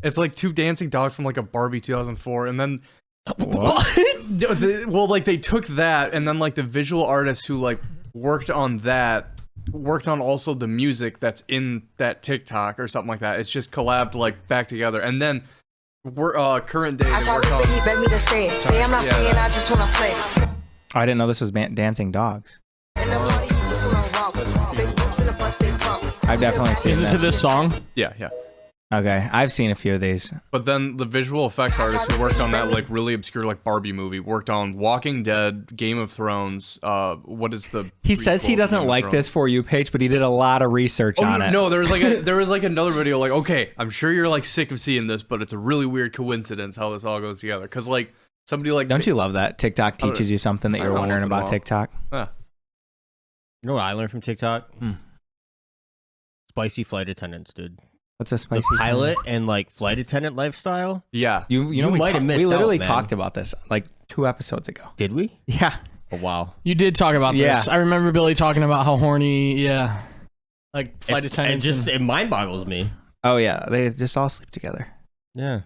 it's like 2 dancing dogs from like a Barbie 2004, and then well, like they took that, and then like the visual artist who like worked on that worked on also the music that's in that TikTok or something like that. It's just collabed like back together, and then we're current day. I They tried worked to on. he begged me to stay. Hey, I'm not Yeah, staying, that. I just wanna play. I didn't know this was dancing dogs. In the party, you just wanna romp. Big boobs in the bus, they pump. I've definitely seen Is it to this song? Yeah. Okay, I've seen a few of these. But then the visual effects artist who worked on that like really obscure like Barbie movie worked on Walking Dead, Game of Thrones. What is the? He says he prequel to doesn't Game of like Thrones? this For You page, but he did a lot of research on it. No, there was like another video like, okay, I'm sure you're like sick of seeing this, but it's a really weird coincidence how this all goes together. Because like somebody like Don't you love that TikTok teaches you something that I you're don't know, wondering once in a about while. TikTok? You know what I learned from TikTok? Mm. Spicy flight attendants, dude. What's a The spicy pilot and like flight attendant lifestyle. Yeah. You know You we might have missed we literally out, man. talked about this like 2 episodes ago. Did we? Yeah. Oh wow. You did talk about Yeah. this. I remember Billy talking about how horny, yeah. Like flight It attendants. just and- it mind boggles me. Oh yeah, they just all sleep together. Yeah.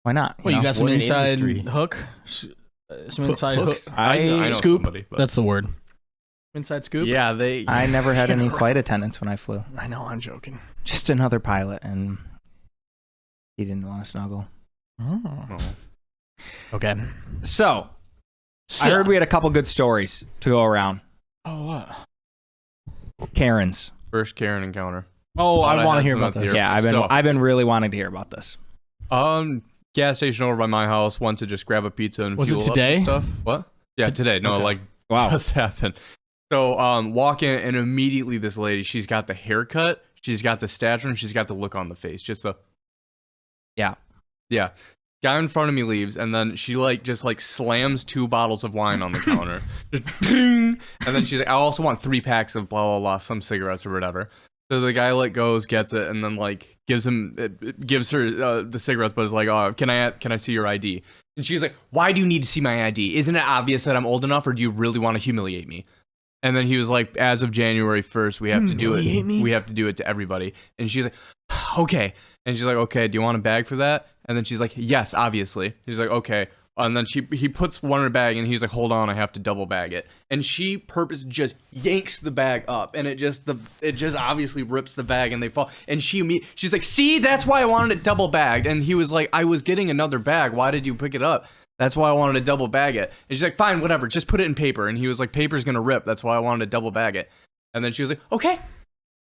Why not? What, you got some what an inside industry. hook? Some inside hook? Hooks. I know Scoop? somebody, but That's the word. Inside scoop. Yeah, I never had any flight attendants when I flew. I know. I'm joking. Just another pilot, and he didn't want to snuggle. Oh. Okay. So, I heard we had a couple good stories to go around. Oh, what? Karen's. First Karen encounter. Oh, Thought I I want to had hear some about up this. here. Yeah, I've been really wanting to hear about this. Gas station over by my house. Went to just grab a pizza and Was it fuel up and today? stuff. What? Yeah, today. No, Okay. like Wow. just happened. So walk in and immediately this lady, she's got the haircut, she's got the stature, and she's got the look on the face. Just the Yeah. guy in front of me leaves, and then she just slams 2 bottles of wine on the counter. Just ding! And then she's like, I also want 3 packs of blah blah blah, some cigarettes or whatever. So the guy goes, gets it, and then gives her the cigarettes, but is like, oh, can I see your ID? And she's like, why do you need to see my ID? Isn't it obvious that I'm old enough, or do you really want to humiliate me? And then he was like, as of January 1st, we have to do it. We have to do it to everybody. And she's like, okay. And she's like, okay, do you want a bag for that? And then she's like, yes, obviously. He's like, okay. And then he puts one in her bag, and he's like, hold on, I have to double bag it. And she just yanks the bag up, and it just obviously rips the bag, and they fall. And she's like, see, that's why I wanted it double bagged. And he was like, I was getting another bag. Why did you pick it up? That's why I wanted to double bag it. And she's like, fine, whatever, just put it in paper. And he was like, paper's gonna rip. That's why I wanted to double bag it. And then she was like, okay,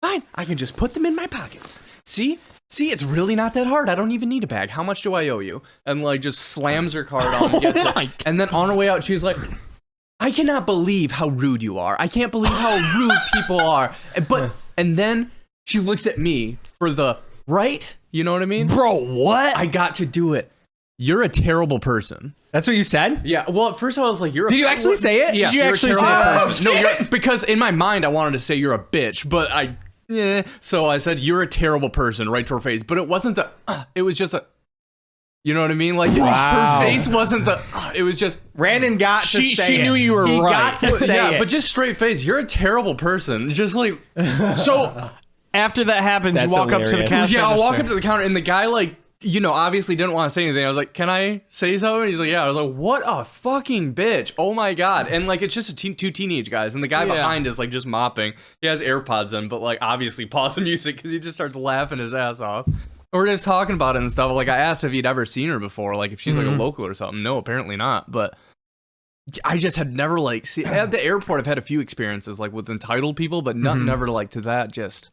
fine, I can just put them in my pockets. See, it's really not that hard. I don't even need a bag. How much do I owe you? And just slams her card on and gets it. And then on her way out, she's like, I cannot believe how rude you are. I can't believe how rude people are. And then she looks at me for the right. You know what I mean? Bro, what? I got to do it. You're a terrible person. That's what you said? Yeah. Well, at first I was like, "You're." Did you actually say it? Yeah. Did you you're actually a say terrible it? person. No, because in my mind I wanted to say you're a bitch, but so I said you're a terrible person right to her face. But it wasn't it was just a. You know what I mean? Wow. Her face wasn't the. It was just. Rannon got to say she it. knew you were he right. got to say yeah, it. but just straight face. You're a terrible person. Just like. So after that happens, That's you walk up to the hilarious. cash Yeah, I'll walk up register. to the counter, and the guy obviously didn't want to say anything. I was like, can I say something? He's like, yeah. I was like, what a fucking bitch. Oh my God. And it's just two teenage guys. And the guy behind is just mopping. He has AirPods in, but obviously pause the music because he just starts laughing his ass off. We're just talking about it and stuff. I asked if he'd ever seen her before, if she's a local or something. No, apparently not. But I just had never at the airport, I've had a few experiences with entitled people, but never to that just.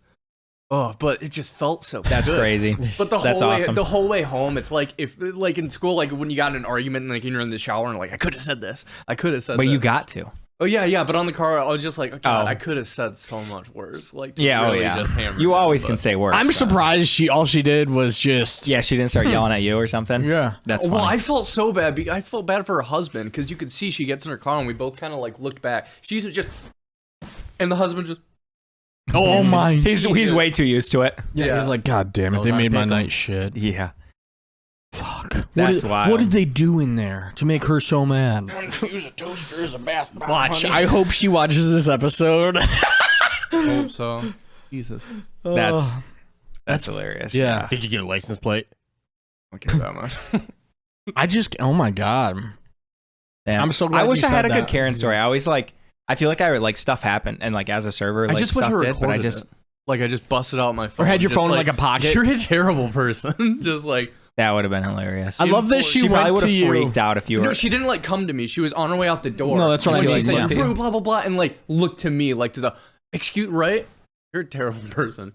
Oh, but it just felt so That's good. crazy. But the That's whole way, awesome. the whole way home, it's if in school, when you got in an argument and you're in the shower and I could have said this, I could have said. But this. you got to. Oh yeah. But on the car, I was just like, oh, God, I could have said so much worse. Really just hammer You it, always but- can say worse. I'm surprised all she did was just. Yeah, she didn't start yelling at you or something. Yeah. That's funny. Well, I felt so bad. I felt bad for her husband because you could see she gets in her car and we both kind of looked back. She's just, and the husband just. Oh my. He's way too used to it. Yeah, he's like, God damn it, Those they are made my pickle. night shit. Yeah. Fuck. That's what wild. did they do in there to make her so mad? Use a toaster as a bath bomb. Watch. I hope she watches this episode. Hope so. Jesus. That's hilarious. Yeah. Did you get a license plate? I don't care that much. I just. Oh my God. Damn. I'm so glad I wish you I had said a good that. Karen story. I always I feel like I would stuff happened and as a server, I just wish stuff we did, but I recorded just it. I just busted out my phone. Or had your just phone in a pocket. You're a terrible person. Just that would have been hilarious. I love that She probably went would to have you. freaked out if you were. No, she didn't come to me. She was on her way out the door. No, that's what And I she mean, said, yeah. blah blah blah, and looked to me to the excuse right. You're a terrible person.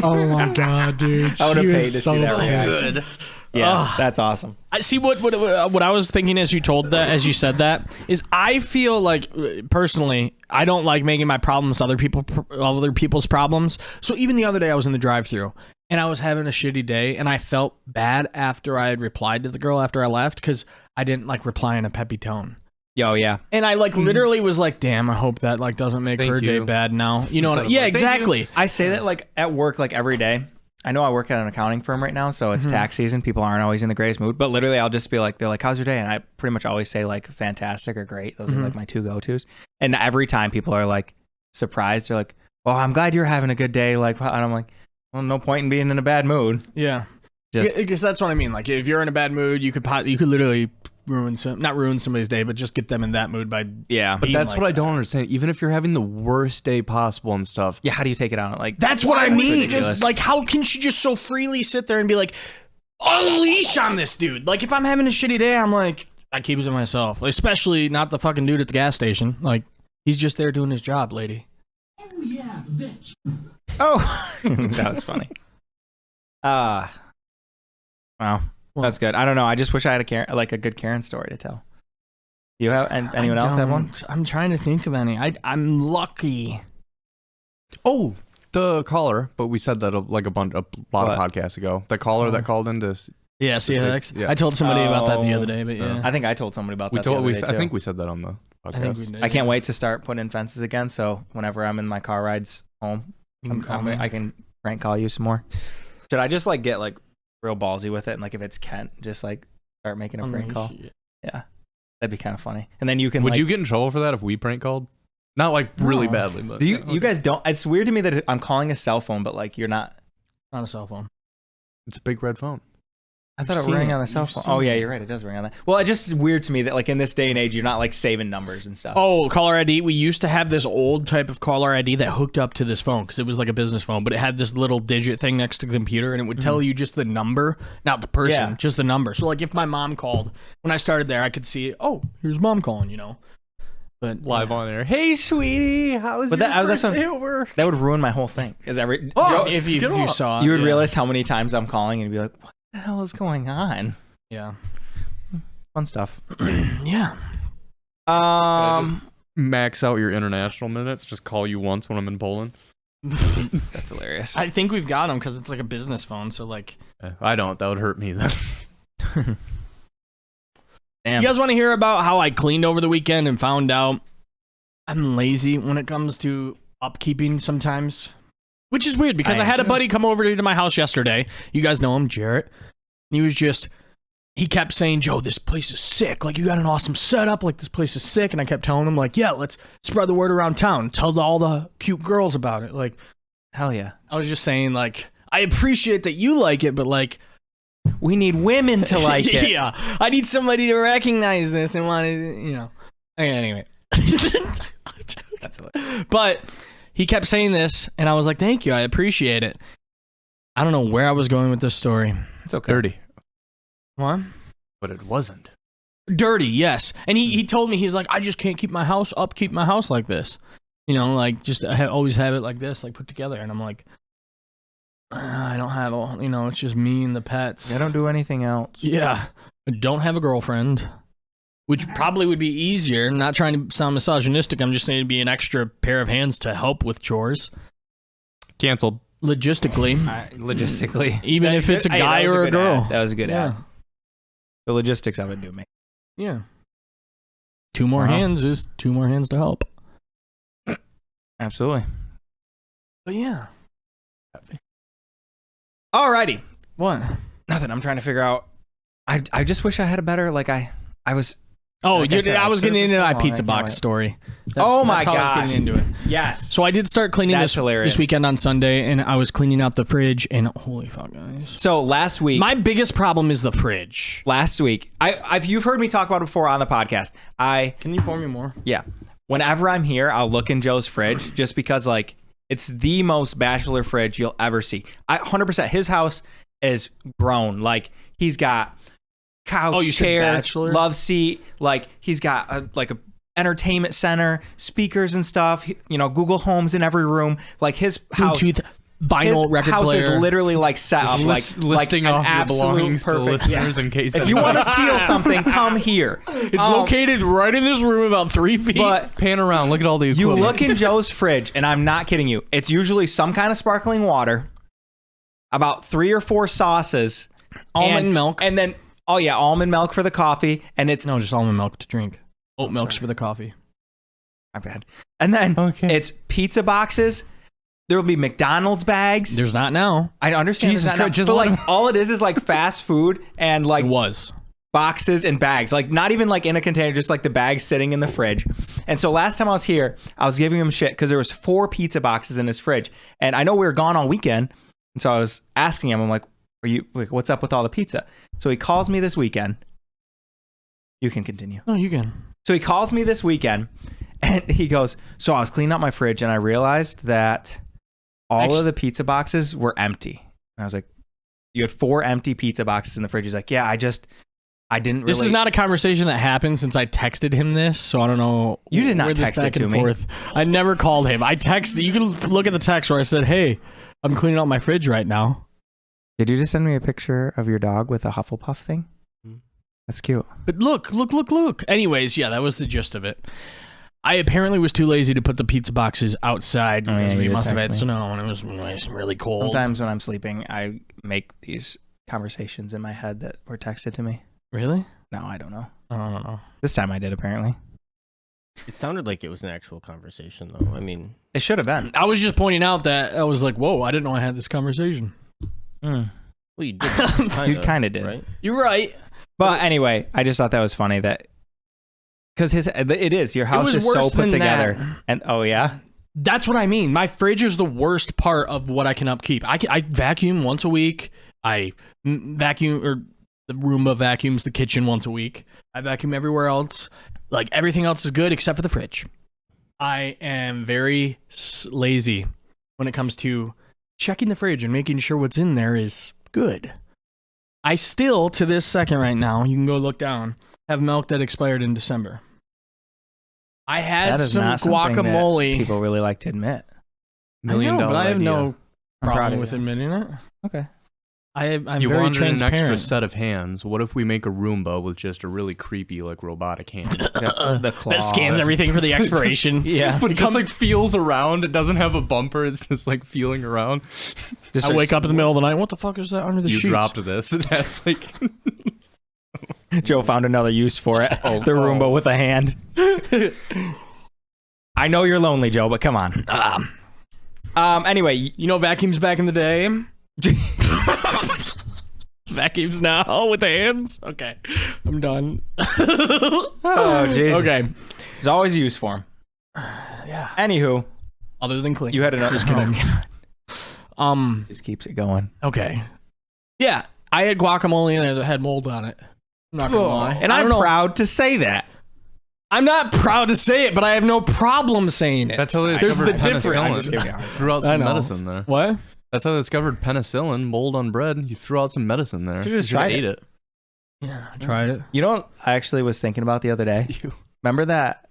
Oh my God, dude. I would have She paid was to so see that funny. reaction. Yeah, that's awesome. I see what I was thinking as you said that is I feel personally I don't like making my problems other people's problems. So even the other day I was in the drive-thru and I was having a shitty day and I felt bad after I had replied to the girl after I left because I didn't reply in a peppy tone. Yo, yeah. And I literally was like, damn, I hope that doesn't make Thank her day you. bad now. You know what? Instead of Yeah, thank you. exactly. I say that at work every day. I know I work at an accounting firm right now, so it's tax season. People aren't always in the greatest mood, but literally I'll just be they're like, how's your day? And I pretty much always say fantastic or great. Those are my two go-tos. And every time people are surprised, they're like, well, I'm glad you're having a good day. And I'm like, well, no point in being in a bad mood. Yeah. Just Because that's what I mean. If you're in a bad mood, you could literally not ruin somebody's day, but just get them in that mood by Yeah. But being that's like what I that. don't understand. Even if you're having the worst day possible and stuff, Yeah, how do you take it on? Like, That's what I mean. ridiculous. Just like, how can she just so freely sit there and be like, unleash on this dude? Like, if I'm having a shitty day, I'm like, I keep it to myself. Especially not the fucking dude at the gas station. Like, he's just there doing his job, lady. Oh, that was funny. Wow, that's good. I don't know. I just wish I had a good Karen story to tell. You have anyone else have one? I'm trying to think of any. I'm lucky. oh, the caller. But we said that a lot of podcasts ago. The caller that called in to. Yeah, CX. Yeah. I told somebody about that the Oh. other day, but yeah. I think I told somebody about We that. told. the other day, I too. think we said that on the podcast. I think we did. I can't wait to start putting in fences again. So whenever I'm in my car rides home, I can prank call you some more. Should I just like get like real ballsy with it and like if it's Kent, just like start making a prank call? Yeah, that'd be kind of funny. And then you can. Would like, you get in trouble for that if we prank called? Not like really No. badly, but Do you guys don't? It's weird to me that I'm calling a cell phone, but like you're not. Not a cell phone. it's a big red phone. I thought You've it rang seen on it. the cell You've phone. seen Oh yeah, it. you're right. It does ring on that. Well, it just is weird to me that like in this day and age, you're not like saving numbers and stuff. Oh, caller ID. We used to have this old type of caller ID that hooked up to this phone because it was like a business phone, but it had this little digit thing next to the computer and it would tell you just the number, not the person, Yeah. just the number. So like if my mom called, when I started there, I could see, oh, here's mom calling, you know. But Live on air. Hey, sweetie, how was But your that- first that's day at work? that would ruin my whole thing. Because if you saw, you would yeah. realize how many times I'm calling and be like, what the hell is going on? Yeah. Fun stuff. Yeah. Max out your international minutes. Just call you once when I'm in Poland. That's hilarious. I think we've got them because it's like a business phone. So like, I don't. That would hurt me then. Damn. you guys want to hear about how I cleaned over the weekend and found out I'm lazy when it comes to upkeeping sometimes? Which is weird because I had a buddy come over to my house yesterday. You guys know him, Jarrett. And he kept saying, Joe, this place is sick. Like, you got an awesome setup. Like, this place is sick. And I kept telling him, like, yeah, let's spread the word around town. Tell all the cute girls about it. Like, Hell yeah. I was just saying, like, I appreciate that you like it, but, like, We need women to like it. yeah, I need somebody to recognize this and want to, you know. Okay, anyway. That's hilarious. But he kept saying this, and I was like, thank you. I appreciate it. I don't know where I was going with this story. It's okay. Dirty. What? But it wasn't. Dirty, yes. And he told me, he's like, I just can't keep my house like this. You know, like, just always have it like this, like, put together. And I'm like, I don't have a, you know, it's just me and the pets. I don't do anything else. Yeah. I don't have a girlfriend, which probably would be easier. I'm not trying to sound misogynistic. I'm just saying it'd be an extra pair of hands to help with chores. Canceled. Logistically. Logistically. Even if it's a guy or a girl. That was a good Yeah. ad. The logistics of it do make. Yeah. Two more hands is two more hands to help. Absolutely. But yeah. Alrighty. What? Nothing. I'm trying to figure out. I just wish I had a better, like, I was. Oh, like I you said, I I was served getting for into so my long, pizza I can't box wait. story. Oh my how I was gosh. getting into it. Yes. So I did start cleaning That's hilarious. this weekend on Sunday, and I was cleaning out the fridge, and holy fuck, guys. So last week. My biggest problem is the fridge. Last week, you've heard me talk about it before on the podcast. Can you pour me more? Yeah. Whenever I'm here, I'll look in Joe's fridge just because, like, it's the most bachelor fridge you'll ever see. 100%. His house is grown. Like, he's got couch, you said chair, bachelor? love seat. Like, he's got a entertainment center, speakers and stuff. You know, Google Homes in every room. Like, his house. Bluetooth, vinyl His record house player. is literally like set up listing like an off your absolute belongings to perfect. listeners in case If you want to steal something, come here. It's located right in this room, about 3 feet. But pan around. Look at all the you equipment. look in Joe's fridge, and I'm not kidding you. It's usually some kind of sparkling water, about 3 or 4 sauces, Almond milk. and then almond milk for the coffee, and it's No, just almond milk to drink. Oat milk's for the coffee. my bad. And then Okay. it's pizza boxes. There will be McDonald's bags. There's not now. I understand, Jesus there's not- Christ, just but let like him- all it is like fast food and like It was. boxes and bags, like not even like in a container, just like the bags sitting in the fridge. And so last time I was here, I was giving him shit because there was 4 pizza boxes in his fridge, and I know we were gone all weekend, and so I was asking him, I'm like, "Are you like, what's up with all the pizza?" So he calls me this weekend. You can continue. No, you can. So he calls me this weekend and he goes, so I was cleaning out my fridge and I realized that all of the pizza boxes were empty. And I was like, you had 4 empty pizza boxes in the fridge. He's like, yeah, I didn't really. This is not a conversation that happened since I texted him this, so I don't know. You did not where this text it back to and me. forth. I never called him. I texted. You can look at the text where I said, hey, I'm cleaning out my fridge right now. Did you just send me a picture of your dog with a Hufflepuff thing? That's cute. But look. Anyways, yeah, that was the gist of it. I apparently was too lazy to put the pizza boxes outside because we you must have had text me. snow and it was nice and really cold. Sometimes when I'm sleeping, I make these conversations in my head that were texted to me. Really? No, I don't know. I don't know. This time I did, apparently. It sounded like it was an actual conversation, though. I mean, It should have been. I was just pointing out that I was like, whoa, I didn't know I had this conversation. well, you did. You kind of did. Right? You're right. But anyway, I just thought that was funny that because it is your house was is so worse put than together, that. and oh yeah, That's what I mean. My fridge is the worst part of what I can upkeep. I vacuum once a week. I vacuum, or the Roomba vacuums the kitchen once a week. I vacuum everywhere else. Like everything else is good except for the fridge. I am very lazy when it comes to checking the fridge and making sure what's in there is good. I still, to this second right now, you can go look down, have milk that expired in December. I had that is some not something that guacamole. people really like to admit. I know, but I have idea. no I'm proud problem of with you. admitting it. Okay. I'm You very wanted an transparent. extra set of hands. What if we make a Roomba with just a really creepy, like, robotic hand? The claw. that scans everything for the expiration. Yeah. But just, like, feels around. It doesn't have a bumper. It's just, like, feeling around. Just I wake up in the middle of the night. What the fuck is that under the You sheets? dropped this. And that's, like... Joe found another use for it. The Roomba with a hand. I know you're lonely, Joe, but come on. Anyway, You know vacuums back in the day? Vacuums now with hands? Okay. I'm done. oh Jesus. Okay. There's always a use for him. Yeah. Another Other than clean. you had another. Just kidding. Just keeps it going. Okay. Yeah. I had guacamole and it had mold on it. I'm not gonna lie. And I I'm don't know. proud to say that. I'm not proud to say it, but I have no problem saying it. That's how they There's discovered the difference. penicillin. Threw out I some know. medicine there. What? That's how they discovered penicillin, mold on bread. You threw out some medicine there. Should've just You tried ate it. Yeah, I tried it. You know what I actually was thinking about the other day? You. Remember that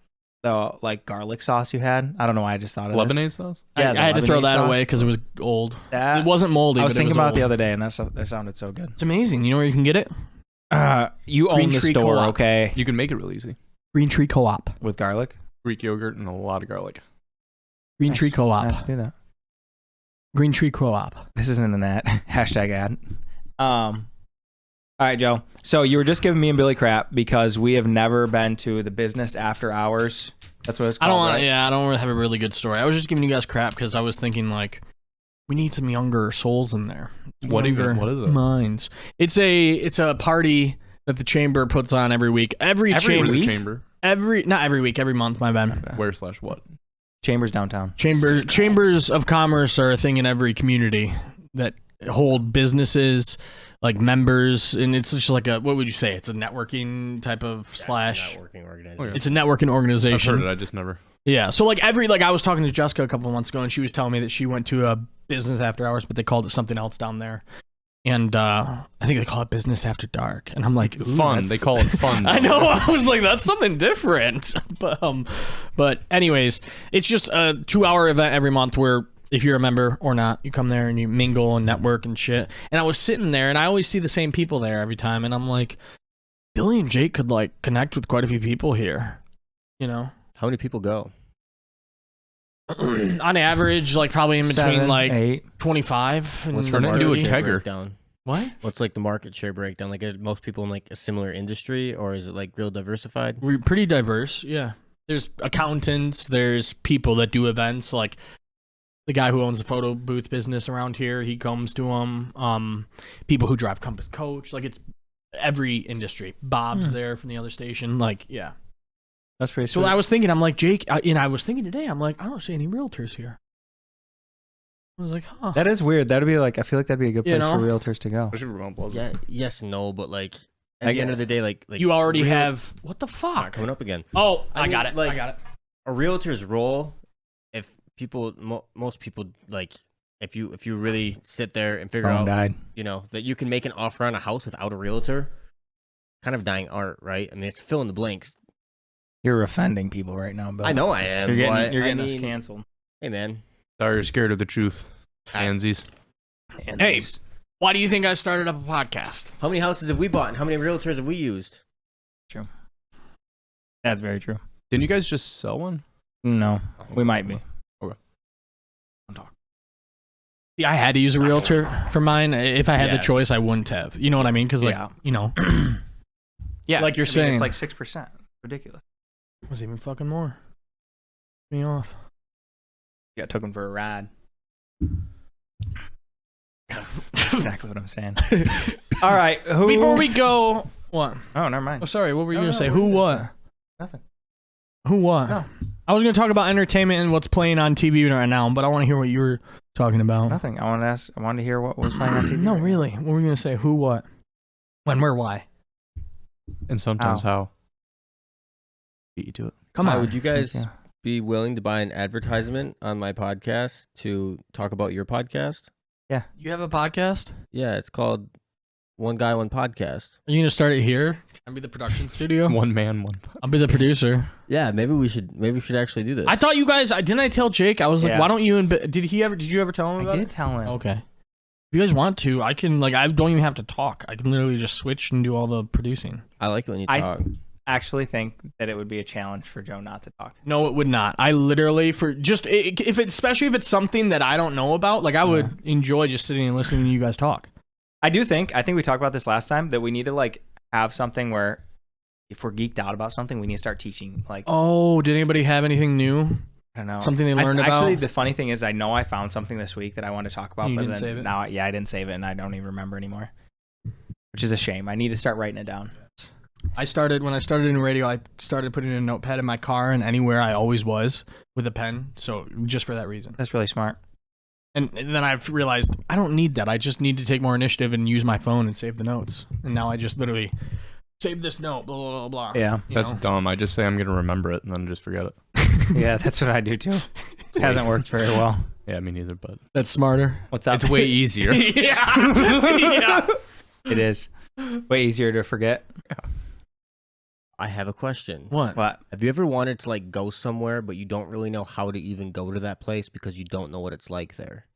like garlic sauce you had? I don't know why I just thought of this. Lebanese sauce? Yeah, I had to throw Lebanese that sauce. away because it was old. That, It wasn't moldy. I was but thinking it was about old. it the other day, and that sounded so good. It's amazing. You know where you can get it? You Green own the Tree store, Co-op. okay? You can make it real easy. Green Tree Co-op. With garlic. Greek yogurt and a lot of garlic. Green Tree Nice. Co-op. Nice to do that. Green Tree Co-op. This isn't an ad. Hashtag ad. All right, Joe. So you were just giving me and Billy crap because we have never been to the business after hours. That's what it's I called. don't want. right? Yeah, I don't really have a really good story. I was just giving you guys crap because I was thinking like, we need some younger souls in there. What Younger is it? Minds. It's a party that the chamber puts on every week. Every Where's chamber. the chamber? Not every week. Every month. My bad. Where/what? Chambers downtown. Chambers of commerce are a thing in every community that hold businesses like members, and it's just like what would you say? It's a networking type of slash. Networking organization. It's a networking I've organization. heard it. I just never. Yeah. So like I was talking to Jessica a couple of months ago, and she was telling me that she went to a business after hours, but they called it something else down there. And I think they call it business after dark. And I'm like, ooh, Fun. that's- They call it fun. I know. I was like, that's something different. But anyways, it's just a 2-hour event every month where if you're a member or not, you come there and you mingle and network and shit. And I was sitting there and I always see the same people there every time. And I'm like, Billy and Jake could like connect with quite a few people here, you know? How many people go? On average, like probably in between 7, like 8. 25 and What's the Turn it into a market share kegger. breakdown? What? What's like the market share breakdown? Like, are most people in like a similar industry, or is it like real diversified? We're pretty diverse, yeah. There's accountants, there's people that do events, like the guy who owns the photo booth business around here, he comes to them. People who drive Compass Coach, like it's every industry. Bob's there from the other station, like, yeah. That's pretty So sweet. I was thinking, I'm like, Jake, and I was thinking today, I'm like, I don't see any realtors here. I was like, huh. That is weird. That'd be like, I feel like that'd be a good You place for know? realtors to go. Yeah, yes, no, but like At the end of the day, like you already have what the fuck coming up again. Oh, I mean, got it. like, I got it. A realtor's role, if people, most people, like, if you really sit there and figure out, that you can make an offer on a house without a realtor, kind of dying art, right? I mean, it's fill in the blanks. You're offending people right now, Bill. I know I am. You're getting us canceled. Hey, man. Sorry, you're scared of the truth. Pansies. Hey, why do you think I started up a podcast? How many houses have we bought and how many realtors have we used? True. That's very true. Didn't you guys just sell one? No, we might be. Okay. Don't talk. Yeah, I had to use a realtor for mine. If I had the choice, I wouldn't have. You know what I mean? Because, like, yeah, like you're saying, it's like 6%. Ridiculous. It was even fucking more. Me off. Yeah, took him for a ride. Exactly what I'm saying. All right. Who? Before we go, what? Oh, never mind. Oh, sorry. What were you No, gonna no, say? what Who? were you gonna What? say? Nothing. Who? What? No. I was gonna talk about entertainment and what's playing on TV right now, but I want to hear what you were talking about. Nothing. I wanted to hear what was playing on TV. No, really. What were you gonna say? Who? What? When? Where? Why? And sometimes how? Beat you to it. Come on. Would you guys be willing to buy an advertisement on my podcast to talk about your podcast? Yeah. You have a podcast? Yeah, it's called One Guy, One Podcast. Are you gonna start it here? I'll be the production studio. One man, one. I'll be the producer. Yeah, maybe we should actually do this. I thought you guys. Didn't I tell Jake? I was like, Yeah. why don't you? Did you ever tell him about I it? did tell him. Okay. If you guys want to, I can. Like, I don't even have to talk. I can literally just switch and do all the producing. I like it when you I talk. actually think that it would be a challenge for Joe not to talk. No, it would not. I literally if it's especially if it's something that I don't know about, like I would enjoy just sitting and listening to you guys talk. I think we talked about this last time, that we need to like have something where if we're geeked out about something, we need to start teaching. Like, Oh, did anybody have anything new? I don't know, Something they learned about? Actually, the funny thing is, I know I found something this week that I want to talk about, You but didn't then save it? now, I didn't save it, and I don't even remember anymore, which is a shame. I need to start writing it down. When I started in radio, I started putting a notepad in my car and anywhere I always was with a pen. So just for that reason. That's really smart. And then I've realized I don't need that. I just need to take more initiative and use my phone and save the notes. And now I just literally save this note, blah, blah, blah, blah. Yeah. That's dumb. I just say I'm going to remember it and then just forget it. Yeah, that's what I do too. It hasn't worked very well. Yeah, me neither, but That's smarter. What's up? it's way easier. Yeah. It is way easier to forget. I have a question. What? Have you ever wanted to like go somewhere, but you don't really know how to even go to that place because you don't know what it's like there?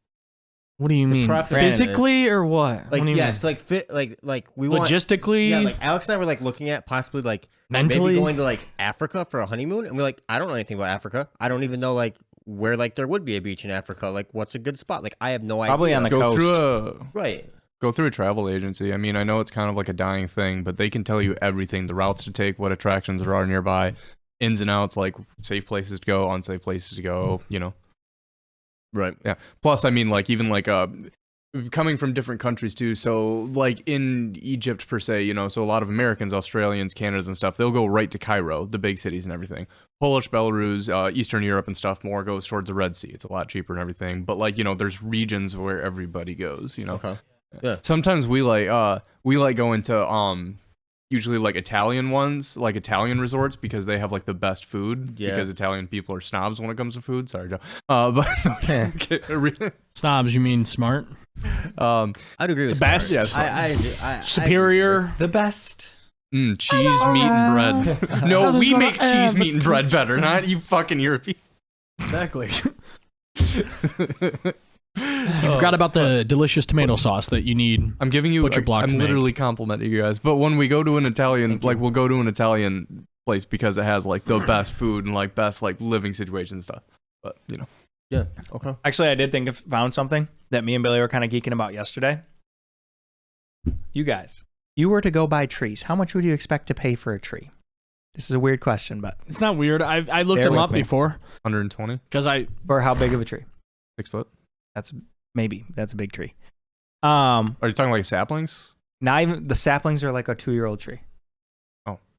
What do you mean? preface Physically or what? Like, what do you yes, like fit, like we want. Logistically? Yeah, like Alex and I were like looking at possibly like Mentally? maybe going to like Africa for a honeymoon, and we're like, I don't know anything about Africa. I don't even know like where like there would be a beach in Africa. Like, what's a good spot? Like, I have no idea. Probably on the coast. Right. Go through a travel agency. I mean, I know it's kind of like a dying thing, but they can tell you everything, the routes to take, what attractions there are nearby, ins and outs, like safe places to go, unsafe places to go, you know. Right. Yeah. Plus, I mean, like, even like coming from different countries too. So like in Egypt per se, you know, so a lot of Americans, Australians, Canadians and stuff, they'll go right to Cairo, the big cities and everything. Polish, Belarus, Eastern Europe and stuff more goes towards the Red Sea. It's a lot cheaper and everything. But like, you know, there's regions where everybody goes, you know. Okay. Yeah. Sometimes we like go into usually like Italian ones, like Italian resorts, because they have like the best food. Yeah. Because Italian people are snobs when it comes to food. Sorry, Joe. But Snobs, you mean smart? I'd agree with The best? Smart. Yes. I Superior? The best. cheese, meat, and bread. No, we make cheese, meat, and bread better, not you fucking European. Exactly. You forgot about the delicious tomato sauce that you need. I'm giving you. Butcher block to I'm make. literally complimenting you guys. But when we go to an Italian, like we'll go to an Italian place because it has like the best food and like best like living situations and stuff. But you know, Yeah. Okay. Actually, I did found something that me and Billy were kind of geeking about yesterday. You guys, you were to go buy trees. How much would you expect to pay for a tree? This is a weird question, but It's not weird. I looked Bear them with up me. before 120, because for how big of a tree? 6 foot. That's a big tree. Are you talking like saplings? Not even the saplings are like a 2-year-old tree.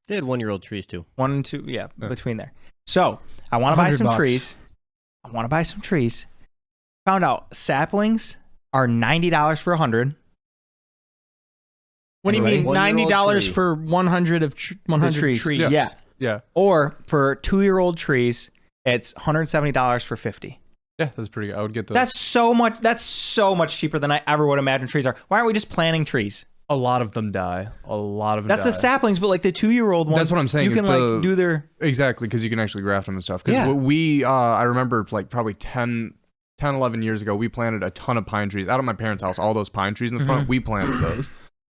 They had 1-year-old trees too. 1 and 2, yeah, Yeah. between there. So I want to buy some $100. trees. Found out saplings are $90 for 100. What do you mean? One-year-old $90 tree. for 100 of 100 trees. trees. Yes. Yeah. Yeah. Or for 2-year-old trees, it's $170 for 50. Yeah, that's pretty good. I would get those. That's so much. That's so much cheaper than I ever would imagine trees are. Why aren't we just planting trees? a lot of them die. A lot of them That's die. the saplings, but like the 2-year-old ones. That's what I'm saying, You is can the- like do their. Exactly, because you can actually graft them and stuff. Because Yeah. we, I remember like probably 10, 11 years ago, we planted a ton of pine trees out of my parents' house. All those pine trees in the front, we planted those.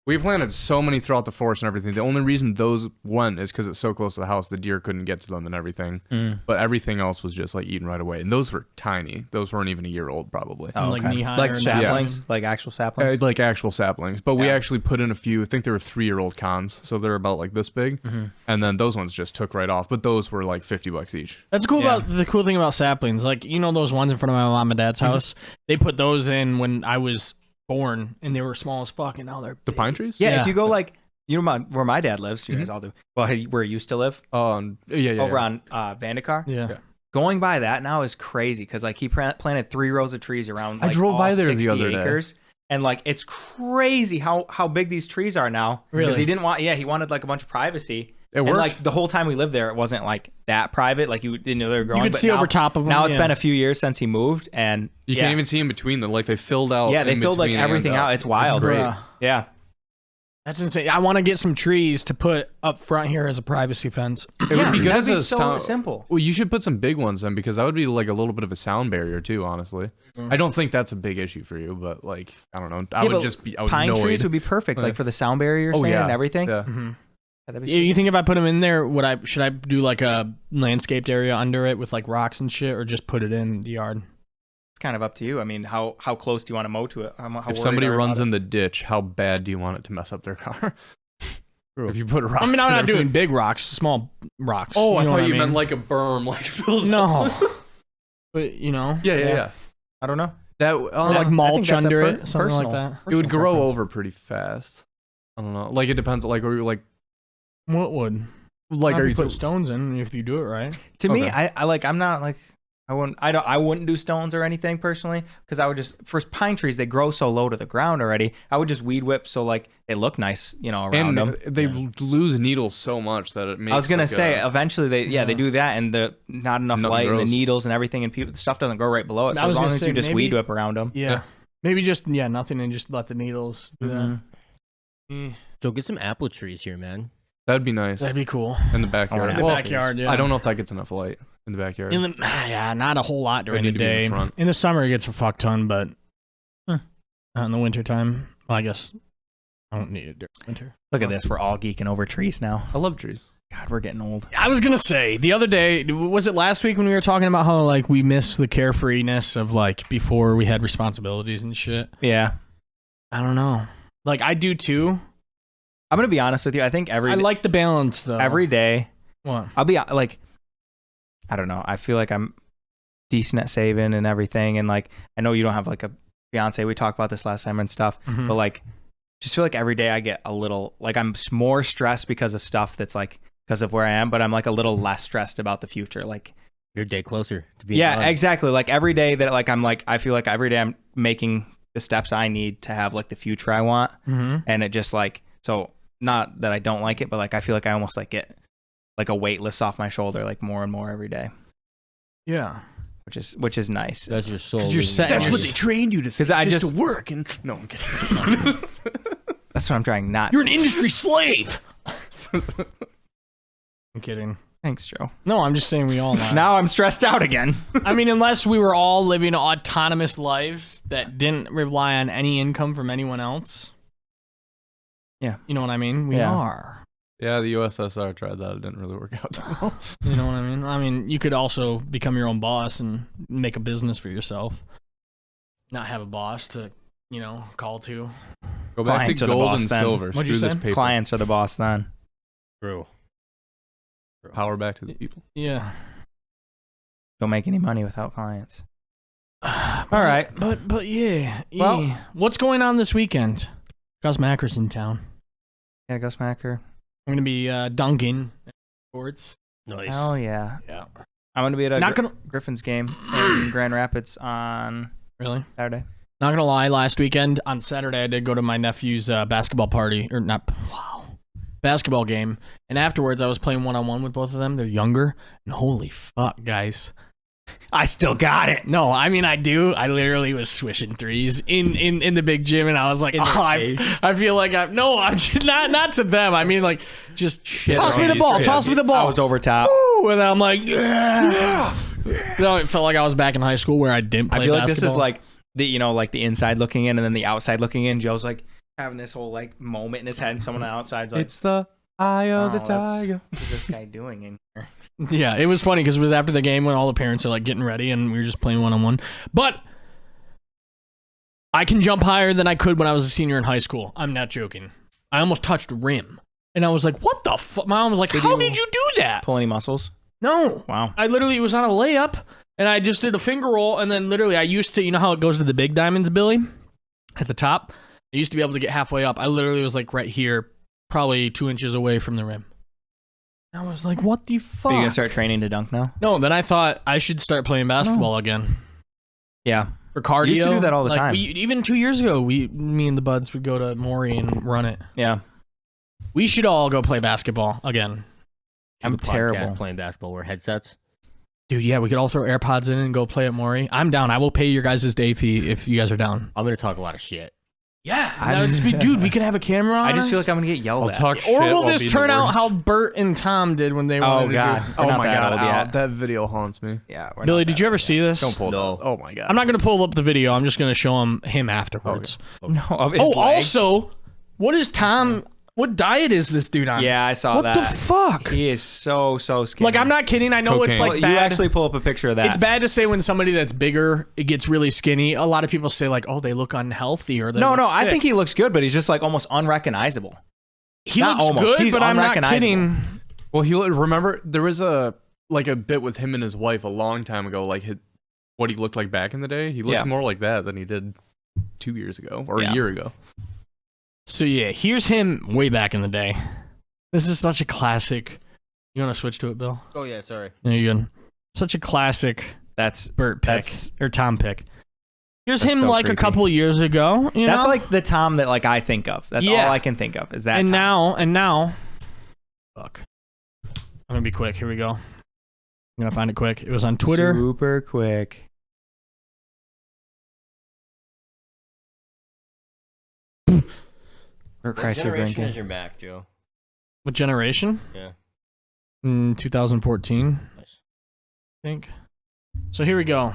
We planted so many throughout the forest and everything. The only reason those went is because it's so close to the house, the deer couldn't get to them and everything. But everything else was just like eaten right away. And those were tiny. Those weren't even a year old, probably. Oh, Like okay. knee-high Like or saplings, like actual saplings. Like actual saplings. But we Yeah. actually put in a few, I think they were 3-year-old cons. So they're about like this big. And then those ones just took right off. But those were like $50 each. That's cool Yeah. about the cool thing about saplings. Like, you know, those ones in front of my mom and dad's house, they put those in when I was born and they were small as fuck, and now they're The big. pine trees? Yeah, Yeah. if you go like, you know where my dad lives, you guys all do. Well, where you used to live, Yeah. over on Vandecar. Yeah. Going by that now is crazy because like he planted 3 rows of trees around. I Like, drove all by there the 60 other day. acres. And like it's crazy how big these trees are now. Because Really? he didn't want. Yeah, he wanted like a bunch of privacy. It And worked. like the whole time we lived there, it wasn't like that private. Like you didn't know they were growing. You could but see now, over top of them. Now it's yeah. been a few years since he moved, and You yeah. can't even see in between them. Like they filled out. Yeah, they in filled like between and everything up. out. It's wild. great. Bruh. Yeah. That's insane. I want to get some trees to put up front here as a privacy fence. It would be good that'd as be a so sound. simple. Well, you should put some big ones in because that would be like a little bit of a sound barrier too. Honestly, I don't think that's a big issue for you, but like I don't know. I Yeah, would but just be. I would Pine annoyed. trees would be perfect, like for the sound barrier Oh yeah, and everything. Yeah. Yeah, that'd be You think if I put them in there, should I do like a landscaped area under it with like rocks and shit, or just put it in the yard? It's kind of up to you. I mean, how close do you want to mow to it? How If somebody runs in the ditch, how bad do you want it to mess up their car? True. If you put rocks. I mean, I'm in not everything- doing big rocks, small rocks. Oh, I know thought what you mean? meant like a berm, like filled. No, but you know, Yeah. I don't know. That or I like think mulch that's a under per- it, something like personal- that. it would personal grow preference. over pretty fast. I don't know. Like it depends. Like are you like What would? like Not are if you put stones in if you do it right? To me, Okay. I like. I'm not like. I wouldn't do stones or anything personally because I would just for pine trees they grow so low to the ground already. I would just weed whip so like they look nice, around and them. they lose needles so much that it makes. I was gonna like say a- eventually they do that and the not enough Nothing light and the grows. needles and everything and the stuff doesn't grow right below it. I So was as long gonna as say, you just maybe- weed whip around them. Yeah, maybe just nothing and just let the needles do Mhm. that. So get some apple trees here, man. that'd be nice That'd be cool. in the backyard. In In the Well, backyard, yeah. I don't know if that gets enough light in the backyard. Yeah, not a whole lot during the need to be in the day. front. In the summer, it gets a fuck ton, but Huh. in the wintertime, well, I guess I don't need it during winter. Look at this. We're all geeking over trees now. I love trees. God, we're getting old. I was gonna say the other day, was it last week when we were talking about how like we miss the carefreeness of like before we had responsibilities and shit? Yeah. I don't know. Like I do too. I'm gonna be honest with you. I think I like the balance though. every day What? I'll be like, I don't know. I feel like I'm decent at saving and everything. And like, I know you don't have like a fiance. We talked about this last time and stuff, Mhm. but like, just feel like every day I get a little, like I'm more stressed because of stuff that's like, because of where I am, but I'm like a little less stressed about the future. Like, You're a day closer to being yeah, done. exactly. Like every day that like, I'm like, I feel like every day I'm making the steps I need to have like the future I want. Mhm. And it just like, so not that I don't like it, but like, I feel like I almost like get like a weight lifts off my shoulder, like more and more every day. Yeah. Which is nice. That's your soul. 'Cause you're leading set- you That's on. what they trained you to Because I just work and no, I'm kidding. that's what I'm trying not. You're an industry slave. I'm kidding. Thanks, Joe. No, I'm just saying we all are. Now I'm stressed out again. I mean, unless we were all living autonomous lives that didn't rely on any income from anyone else. Yeah. You know what I mean? We Yeah. are. Yeah, the USSR tried that. It didn't really work out too well. You know what I mean? I mean, you could also become your own boss and make a business for yourself. Not have a boss to, call to. Go back Clients to are the gold boss and then. silver. What'd you Screw this say? paper. Clients are the boss then. True. Power back to the people. Yeah. Don't make any money without clients. All right. But yeah. Well- What's going on this weekend? Gus Macker's in town. Yeah, go Smacker. I'm going to be dunking at sports. Nice. Hell yeah. Yeah. I'm gonna be at a Not gonna. Griffins game in Grand Rapids on Really? Saturday. Not gonna lie, last weekend on Saturday I did go to my nephew's basketball game, and afterwards I was playing one-on-one with both of them. They're younger, and holy fuck, guys. I still got it. No, I mean I do. I literally was swishing threes in the big gym, and I was like, I feel like I'm just not to them. I mean like just toss me the ball, toss me the ball. I was over top. Woo, and I'm like, yeah. No, it felt like I was back in high school where I didn't play I feel like basketball. this is like like the inside looking in and then the outside looking in. Joe's like having this whole like moment in his head, and someone on the outside's like, It's the eye of the "Oh, tiger. what's this guy doing in here?" Yeah, it was funny because it was after the game when all the parents are like getting ready and we were just playing one-on-one. But I can jump higher than I could when I was a senior in high school. I'm not joking. I almost touched rim. And I was like, what the fuck? My mom was like, how did you do that? Pull any muscles? No. Wow. I literally was on a layup and I just did a finger roll. And then literally I used to, you know how it goes to the big diamonds, Billy? At the top? I used to be able to get halfway up. I literally was like right here, probably 2 inches away from the rim. I was like, what the fuck? Are you gonna start training to dunk now? No, then I thought I should start playing basketball again. Yeah. For cardio. You used to do that all the time. Even 2 years ago, me and the buds would go to Maury and run it. Yeah. We should all go play basketball again. I'm terrible. Playing basketball. Wear headsets. Dude, yeah, we could all throw AirPods in and go play at Maury. I'm down. I will pay your guys' day fee if you guys are down. I'm gonna talk a lot of shit. Yeah, that would just be, dude, we could have a camera on I just us. feel like I'm gonna get yelled at. Talk shit Or will while this being turn the out worst. how Bert and Tom did when they wanted Oh to god. do... We're Oh not my that god, old Al, yet. that video haunts me. Yeah. we're Billy, not did that you ever old see yet. this? Don't pull No. that. Oh my god. I'm not going to pull up the video. I'm just going to show him afterwards. No. Of his Oh, leg? also, what is Tom... What diet is this dude on? Yeah, I saw what that. What the fuck? He is so skinny. Like, I'm not kidding. I know it's Cocaine. like Well, bad. you actually pull up a picture of that. It's bad to say when somebody that's bigger it gets really skinny. A lot of people say like, "Oh, they look unhealthy," or they No, look I sick. think he looks good, but he's just like almost unrecognizable. he not looks almost. good, He's but I'm not unrecognizable. kidding. Well, remember there was a bit with him and his wife a long time ago, like what he looked like back in the day. He looked Yeah. more like that than he did 2 years ago or Yeah. a year ago. So yeah, here's him way back in the day. This is such a classic. You want to switch to it, Bill? Oh yeah, sorry. There you go. Such a classic That's Bert pick or Tom pick. Here's That's him so like creepy. a couple years ago. You that's know? like the Tom that like I think of. That's Yeah. all I can think of is that. and Tom. now, fuck. I'm gonna be quick. Here we go. I'm gonna find it quick. It was on Twitter. Super quick. Bert What Chrysler generation drinking. is your Mac, Joe? What generation? Yeah. 2014, Nice. I think. So here we go.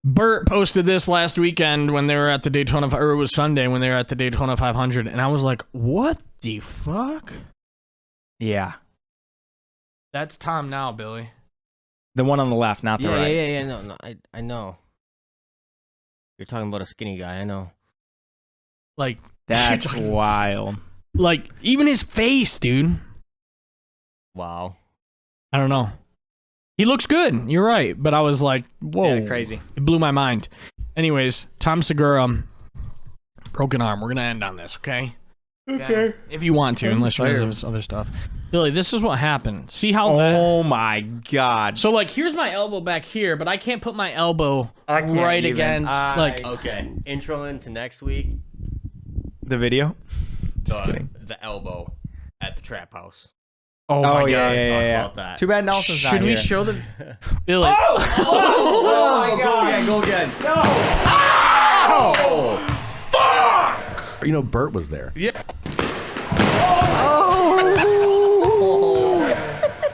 Bert posted this last weekend when they were at the Daytona, or it was Sunday when they were at the Daytona 500, and I was like, "What the fuck?" Yeah, That's Tom now, Billy. the one on the left, not the Yeah, right. yeah. No, I know. You're talking about a skinny guy. I know. Like That's wild. like even his face, dude. Wow. I don't know. He looks good. You're right, but I was like, "Whoa, Yeah, crazy. It blew my mind." Anyways, Tom Segura, broken arm. We're gonna end on this, okay? Okay. If you want to, unless you guys have other stuff. Billy, this is what happened. See how bad? Oh my god. So like, here's my elbow back here, but I can't put my elbow I can't right even. against like. Okay. Intro into next week. The video? Just kidding. The elbow at the trap house. Oh my Oh god. yeah. Talk about that. Too bad Nelson's Should not we here. show the Billy? Oh my god. Go again. You know, Bert was there. Yeah.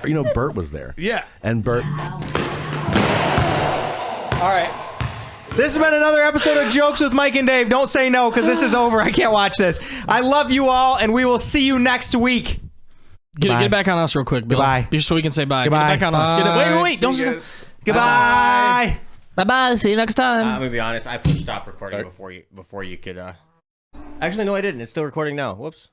You know, Bert was there. Yeah. And Bert. All right. This has been another episode of Jokes with Mike and Dave. Don't say no because this is over. I can't watch this. I love you all, and we will see you next week. Get it back on us real quick, Bill. Goodbye. Just so we can say bye. Goodbye. Get it back on us. Wait. Don't. Goodbye. Bye. See you next time. I'm gonna be honest. I pushed stop recording before you could. Actually, no, I didn't. It's still recording now. Whoops.